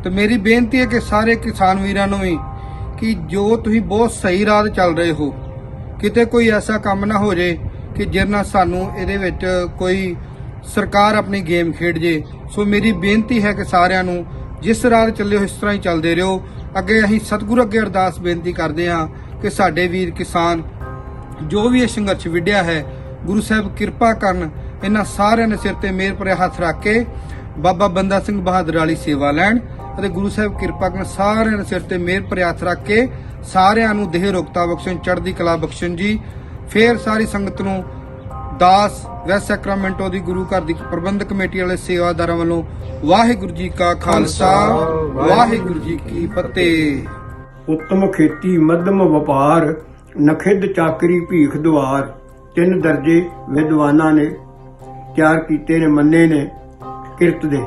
ਤੇ ਮੇਰੀ ਬੇਨਤੀ ਹੈ ਕਿ ਸਾਰੇ ਕਿਸਾਨ ਵੀਰਾਂ ਨੂੰ ਵੀ ਕਿ ਜੋ ਤੁਸੀਂ ਬਹੁਤ ਸਹੀ ਰਾਹ ਚੱਲ ਰਹੇ ਹੋ, ਕਿਤੇ ਕੋਈ ਐਸਾ ਕੰਮ ਨਾ ਹੋ ਜੇ ਕਿ ਜਿਹਦੇ ਨਾਲ ਸਾਨੂੰ ਇਹਦੇ ਵਿੱਚ ਕੋਈ ਸਰਕਾਰ ਆਪਣੀ ਗੇਮ ਖੇਡ ਜੇ। ਸੋ ਮੇਰੀ ਬੇਨਤੀ ਹੈ ਕਿ ਸਾਰਿਆਂ ਨੂੰ ਜਿਸ ਰਾਹ ਚੱਲੇ ਹੋ ਇਸ ਤਰ੍ਹਾਂ ਹੀ ਚੱਲਦੇ ਰਹੋ। ਅੱਗੇ ਅਸੀਂ ਸਤਿਗੁਰੂ ਅੱਗੇ ਅਰਦਾਸ ਬੇਨਤੀ ਕਰਦੇ ਹਾਂ ਕਿ ਸਾਡੇ ਵੀਰ ਕਿਸਾਨ ਜੋ ਵੀ ਇਹ ਸੰਘਰਸ਼ ਵਿੱਢਿਆ ਹੈ, ਗੁਰੂ ਸਾਹਿਬ ਕਿਰਪਾ ਕਰਨ, ਇਹਨਾਂ ਸਾਰਿਆਂ ਦੇ ਸਿਰ ਤੇ ਮਿਹਰ ਭਰਿਆ ਹੱਥ ਰੱਖ ਕੇ ਬਾਬਾ ਬੰਦਾ ਸਿੰਘ ਬਹਾਦਰ ਵਾਲੀ ਸੇਵਾ ਲੈਣ ਅਤੇ ਗੁਰੂ ਸਾਹਿਬ ਕਿਰਪਾ ਕਰਨ, ਸਾਰਿਆਂ ਦੇ ਸਿਰ ਤੇ ਮਿਹਰ ਭਰਿਆ ਹੱਥ ਰੱਖ ਕੇ ਸਾਰਿਆਂ ਨੂੰ ਦੇਹ ਰੋਗਤਾ ਬਖਸ਼ਣ, ਚੜ੍ਹਦੀ ਕਲਾ ਬਖਸ਼ਣ ਜੀ। ਫੇਰ ਸਾਰੀ ਸੰਗਤ ਨੂੰ ਦਾਸ ਵੈਸਟ ਸੈਕਰਾਮੈਂਟੋ ਦੀ ਗੁਰੂ ਘਰ ਦੀ ਪ੍ਰਬੰਧਕ ਕਮੇਟੀ ਵਾਲੇ ਸੇਵਾਦਾਰਾਂ ਵੱਲੋਂ ਵਾਹਿਗੁਰੂ ਜੀ ਕਾ ਖਾਲਸਾ ਵਾਹਿਗੁਰੂ ਜੀ ਕੀ ਫਤਿਹ। ਉੱਤਮ ਖੇਤੀ ਮੱਧਮ ਵਪਾਰ, ਨਖਿੱਧ ਚਾਕਰੀ ਭੀਖ ਦੁਆਰ, 3 ਦਰਜੇ ਵਿਦਵਾਨਾਂ ਨੇ ਤਿਆਰ ਕੀਤੇ ਨੇ, ਮੰਨੇ ਨੇ ਕਿਰਤ ਦੇ,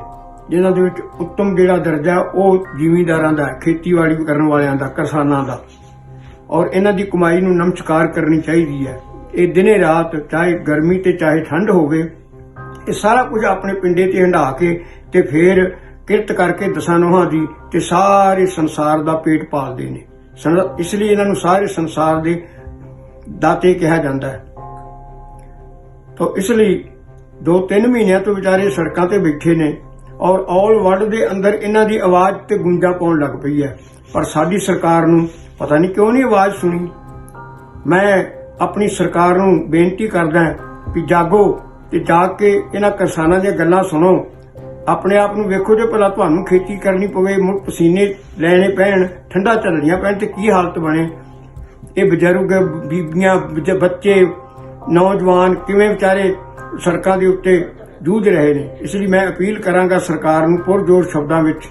ਜਿਨ੍ਹਾਂ ਦੇ ਵਿੱਚ ਉੱਤਮ ਜਿਹੜਾ ਦਰਜਾ ਉਹ ਜ਼ਿਮੀਂਦਾਰਾਂ ਦਾ, ਖੇਤੀਬਾੜੀ ਕਰਨ ਵਾਲਿਆਂ ਦਾ, ਕਿਸਾਨਾਂ ਦਾ। ਔਰ ਇਹਨਾਂ ਦੀ ਕਮਾਈ ਨੂੰ ਨਮਸਕਾਰ ਕਰਨੀ ਚਾਹੀਦੀ ਹੈ। ਇਹ ਦਿਨੇ ਰਾਤ ਚਾਹੇ ਗਰਮੀ ਤੇ ਚਾਹੇ ਠੰਡ ਹੋਵੇ, ਇਹ ਸਾਰਾ ਕੁਝ ਆਪਣੇ ਪਿੰਡੇ ਤੇ ਹੰਢਾ ਕੇ ਤੇ ਫਿਰ ਕਿਰਤ ਕਰਕੇ ਦਸਾਂ ਨੋਹਾਂ ਦੀ ਤੇ ਸਾਰੇ ਸੰਸਾਰ ਦਾ ਪੇਟ ਪਾਲਦੇ ਨੇ। ਇਸ ਲਈ ਇਹਨਾਂ ਨੂੰ ਸਾਰੇ ਸੰਸਾਰ ਦੇ ਦਾਤੇ ਕਿਹਾ ਜਾਂਦਾ ਹੈ। ਤਾਂ ਇਸ ਲਈ 2-3 ਮਹੀਨਿਆਂ ਤੋਂ ਵਿਚਾਰੇ ਸੜਕਾਂ ਤੇ ਬੈਠੇ ਨੇ ਔਰ ਆਲ ਵਰਲਡ ਦੇ ਅੰਦਰ ਇਹਨਾਂ ਦੀ ਆਵਾਜ਼ ਤੇ ਗੂੰਜਾ ਪਾਉਣ ਲੱਗ ਪਈ ਹੈ। ਪਰ ਸਾਡੀ ਸਰਕਾਰ ਨੂੰ ਪਤਾ ਨਹੀਂ ਕਿਉਂ ਨਹੀਂ ਆਵਾਜ਼ ਸੁਣੀ। ਮੈਂ ਆਪਣੀ ਸਰਕਾਰ ਨੂੰ ਬੇਨਤੀ ਕਰਦਾ ਕਿ ਜਾਗੋ, ਤੇ ਜਾ ਕੇ ਇਹਨਾਂ ਕਿਸਾਨਾਂ ਦੀਆਂ ਗੱਲਾਂ ਸੁਣੋ। ਆਪਣੇ ਆਪ ਨੂੰ ਵੇਖੋ ਜੇ ਭਲਾ ਤੁਹਾਨੂੰ ਖੇਤੀ ਕਰਨੀ ਪਵੇ, ਮੁੜ ਪਸੀਨੇ ਲੈਣੇ ਪੈਣ, ਠੰਡਾ ਚੱਲਣੀਆਂ ਪੈਣ ਤੇ ਕੀ ਹਾਲਤ ਬਣੇ। ਇਹ ਬਜ਼ੁਰਗ, ਬੀਬੀਆਂ, ਬੱਚੇ, ਨੌਜਵਾਨ ਕਿਵੇਂ ਵਿਚਾਰੇ ਸੜਕਾਂ ਦੇ ਉੱਤੇ ਜੂਝ ਰਹੇ ਨੇ। ਇਸ ਲਈ ਮੈਂ ਅਪੀਲ ਕਰਾਂਗਾ ਸਰਕਾਰ ਨੂੰ ਪੁਰਜੋਰ ਸ਼ਬਦਾਂ ਵਿੱਚ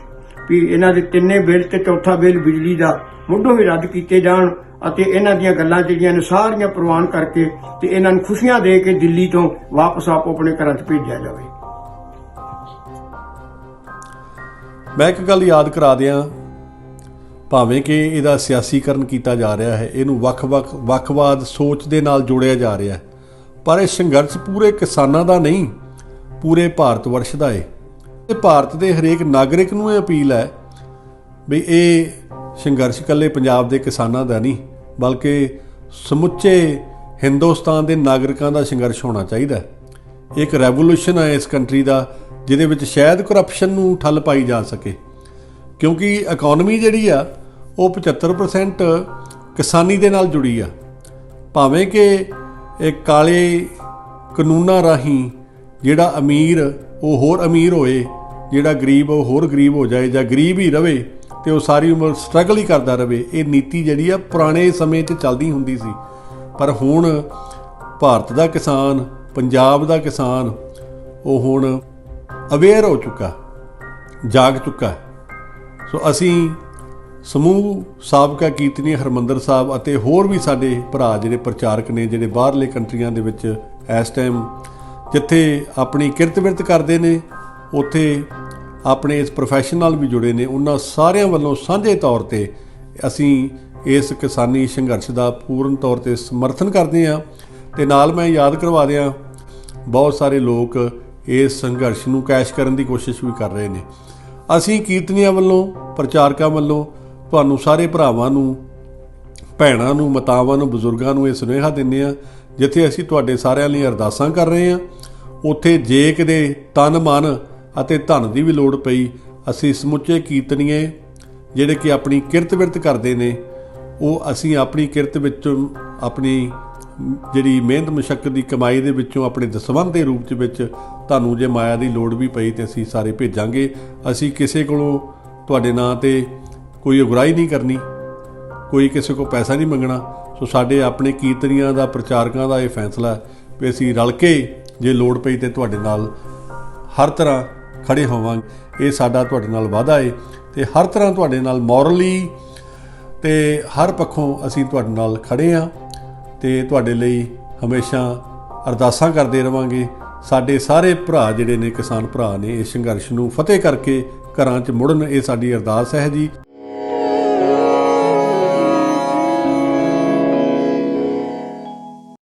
ਵੀ ਇਹਨਾਂ ਦੇ ਤਿੰਨੇ ਬਿੱਲ ਤੇ ਚੌਥਾ ਬਿੱਲ ਬਿਜਲੀ ਦਾ ਮੁੱਢੋਂ ਹੀ ਰੱਦ ਕੀਤੇ ਜਾਣ ਅਤੇ ਇਹਨਾਂ ਦੀਆਂ ਗੱਲਾਂ ਜਿਹੜੀਆਂ ਨੇ ਸਾਰੀਆਂ ਪ੍ਰਵਾਨ ਕਰਕੇ ਤੇ ਇਹਨਾਂ ਨੂੰ ਖੁਸ਼ੀਆਂ ਦੇ ਕੇ ਦਿੱਲੀ ਤੋਂ ਵਾਪਸ ਆਪੋ ਆਪਣੇ ਘਰਾਂ 'ਚ ਭੇਜਿਆ ਜਾਵੇ। ਮੈਂ ਇੱਕ ਗੱਲ ਯਾਦ ਕਰਾ ਦਿਆਂ, ਭਾਵੇਂ ਕਿ ਇਹਦਾ ਸਿਆਸੀਕਰਨ ਕੀਤਾ ਜਾ ਰਿਹਾ ਹੈ, ਇਹਨੂੰ ਵੱਖਵਾਦ ਸੋਚ ਦੇ ਨਾਲ ਜੋੜਿਆ ਜਾ ਰਿਹਾ ਹੈ, ਪਰ ਇਹ ਸੰਘਰਸ਼ ਪੂਰੇ ਕਿਸਾਨਾਂ ਦਾ ਨਹੀਂ, ਪੂਰੇ ਭਾਰਤ ਵਰਸ਼ ਦਾ ਹੈ। ਤੇ ਭਾਰਤ ਦੇ ਹਰੇਕ ਨਾਗਰਿਕ ਨੂੰ ਇਹ ਅਪੀਲ ਹੈ ਵੀ ਇਹ ਸੰਘਰਸ਼ ਇਕੱਲੇ ਪੰਜਾਬ ਦੇ ਕਿਸਾਨਾਂ ਦਾ ਨਹੀਂ, ਬਲਕਿ ਸਮੁੱਚੇ ਹਿੰਦੁਸਤਾਨ ਦੇ ਨਾਗਰਿਕਾਂ ਦਾ ਸੰਘਰਸ਼ ਹੋਣਾ ਚਾਹੀਦਾ। ਇੱਕ ਰੈਵੋਲੂਸ਼ਨ ਹੈ ਇਸ ਕੰਟਰੀ ਦਾ, ਜਿਹਦੇ ਵਿੱਚ ਸ਼ਾਇਦ ਕਰਪਸ਼ਨ ਨੂੰ ਠੱਲ ਪਾਈ ਜਾ ਸਕੇ, ਕਿਉਂਕਿ ਇਕਨੋਮੀ ਜਿਹੜੀ ਆ ਉਹ 75% ਕਿਸਾਨੀ ਦੇ ਨਾਲ ਜੁੜੀ ਆ। ਭਾਵੇਂ ਕਿ ਇਹ ਕਾਲੇ ਕਾਨੂੰਨਾਂ ਰਾਹੀਂ ਜਿਹੜਾ ਅਮੀਰ ਉਹ ਹੋਰ ਅਮੀਰ ਹੋਏ, ਜਿਹੜਾ ਗਰੀਬ ਉਹ ਹੋਰ ਗਰੀਬ ਹੋ ਜਾਏ, ਜਾਂ ਗਰੀਬ ਹੀ ਰਵੇ ਤੇ ਉਹ ਸਾਰੀ ਉਮਰ ਸਟਰਗਲ ਹੀ ਕਰਦਾ ਰਵੇ, ਇਹ ਨੀਤੀ ਜਿਹੜੀ ਆ ਪੁਰਾਣੇ ਸਮੇਂ 'ਚ ਚੱਲਦੀ ਹੁੰਦੀ ਸੀ। ਪਰ ਹੁਣ ਭਾਰਤ ਦਾ ਕਿਸਾਨ, ਪੰਜਾਬ ਦਾ ਕਿਸਾਨ ਉਹ ਹੁਣ ਅਵੇਅਰ ਹੋ ਚੁੱਕਾ, ਜਾਗ ਚੁੱਕਾ। ਸੋ ਅਸੀਂ ਸਮੂਹ ਸਾਬਕਾ ਕੀਰਤਨੀ ਹਰਮੰਦਰ ਸਾਹਿਬ ਅਤੇ ਹੋਰ ਵੀ ਸਾਡੇ ਭਰਾ ਜਿਹੜੇ ਪ੍ਰਚਾਰਕ ਨੇ, ਜਿਹੜੇ ਬਾਹਰਲੇ ਕੰਟਰੀਆਂ ਦੇ ਵਿੱਚ ਇਸ ਟਾਈਮ ਜਿੱਥੇ ਆਪਣੀ ਕਿਰਤ ਵਿਰਤ ਕਰਦੇ ਨੇ, ਉੱਥੇ ਆਪਣੇ ਇਸ ਪ੍ਰੋਫੈਸ਼ਨ ਨਾਲ ਵੀ ਜੁੜੇ ਨੇ, ਉਹਨਾਂ ਸਾਰਿਆਂ ਵੱਲੋਂ ਸਾਂਝੇ ਤੌਰ ਤੇ ਅਸੀਂ ਇਸ ਕਿਸਾਨੀ ਸੰਘਰਸ਼ ਦਾ ਪੂਰਨ ਤੌਰ ਤੇ ਸਮਰਥਨ ਕਰਦੇ ਹਾਂ। ਤੇ ਨਾਲ ਮੈਂ ਯਾਦ ਕਰਵਾ ਦਿਆਂ, ਬਹੁਤ ਸਾਰੇ ਲੋਕ ਇਸ ਸੰਘਰਸ਼ ਨੂੰ ਕੈਸ਼ ਕਰਨ ਦੀ ਕੋਸ਼ਿਸ਼ ਵੀ ਕਰ ਰਹੇ ਨੇ। ਅਸੀਂ ਕੀਰਤਨੀਆਂ ਵੱਲੋਂ, ਪ੍ਰਚਾਰਕਾਂ ਵੱਲੋਂ ਤੁਹਾਨੂੰ ਸਾਰੇ ਭਰਾਵਾਂ ਨੂੰ, ਭੈਣਾਂ ਨੂੰ, ਮਾਤਾਵਾਂ ਨੂੰ, ਬਜ਼ੁਰਗਾਂ ਨੂੰ ਇਹ ਸੁਨੇਹਾ ਦਿੰਦੇ ਹਾਂ, ਜਿੱਥੇ ਅਸੀਂ ਤੁਹਾਡੇ ਸਾਰਿਆਂ ਲਈ ਅਰਦਾਸਾਂ ਕਰ ਰਹੇ ਹਾਂ, ਉੱਥੇ ਜੇ ਕਿਤੇ ਤਨ, ਮਨ ਅਤੇ ਧਨ ਦੀ ਵੀ ਲੋੜ ਪਈ, ਅਸੀਂ ਸਮੁੱਚੇ ਕੀਰਤਨੀਏ ਜਿਹੜੇ ਕਿ ਆਪਣੀ ਕਿਰਤ ਵਿਰਤ ਕਰਦੇ ਨੇ, ਉਹ ਅਸੀਂ ਆਪਣੀ ਕਿਰਤ ਵਿੱਚੋਂ, ਆਪਣੀ ਜਿਹੜੀ ਮਿਹਨਤ ਮੁਸ਼ੱਕਤ ਦੀ ਕਮਾਈ ਦੇ ਵਿੱਚੋਂ ਆਪਣੇ ਦਸਵੰਧ ਦੇ ਰੂਪ ਵਿੱਚ ਤੁਹਾਨੂੰ ਜੇ ਮਾਇਆ ਦੀ ਲੋੜ ਵੀ ਪਈ ਤੇ ਅਸੀਂ ਸਾਰੇ ਭੇਜਾਂਗੇ। ਅਸੀਂ ਕਿਸੇ ਕੋਲੋਂ ਤੁਹਾਡੇ ਨਾਂ ਤੇ ਕੋਈ ਉਗਰਾਹੀ ਨਹੀਂ ਕਰਨੀ, ਕੋਈ ਕਿਸੇ ਕੋਲ ਪੈਸਾ ਨਹੀਂ ਮੰਗਣਾ। ਸੋ ਸਾਡੇ ਆਪਣੇ ਕੀਰਤਨੀਆਂ ਦਾ, ਪ੍ਰਚਾਰਕਾਂ ਦਾ ਇਹ ਫੈਸਲਾ ਵੀ ਅਸੀਂ ਰਲ ਕੇ ਜੇ ਲੋੜ ਪਈ ਤੇ ਤੁਹਾਡੇ ਨਾਲ ਹਰ ਤਰ੍ਹਾਂ ਖੜੇ ਹੋਵਾਂਗੇ। ਇਹ ਸਾਡਾ ਤੁਹਾਡੇ ਨਾਲ ਵਾਅਦਾ ਹੈ ਤੇ ਹਰ ਤਰ੍ਹਾਂ ਤੁਹਾਡੇ ਨਾਲ ਮੋਰਲੀ ਤੇ ਹਰ ਪੱਖੋਂ ਅਸੀਂ ਤੁਹਾਡੇ ਨਾਲ ਖੜੇ ਹਾਂ ਤੇ ਤੁਹਾਡੇ ਲਈ ਹਮੇਸ਼ਾ ਅਰਦਾਸਾਂ ਕਰਦੇ ਰਵਾਂਗੇ। ਸਾਡੇ ਸਾਰੇ ਭਰਾ ਜਿਹੜੇ ਨੇ, ਕਿਸਾਨ ਭਰਾ ਨੇ, ਇਸ ਸੰਘਰਸ਼ ਨੂੰ ਫਤਿਹ ਕਰਕੇ ਘਰਾਂ 'ਚ ਮੁੜਨ, ਇਹ ਸਾਡੀ ਅਰਦਾਸ ਹੈ ਜੀ।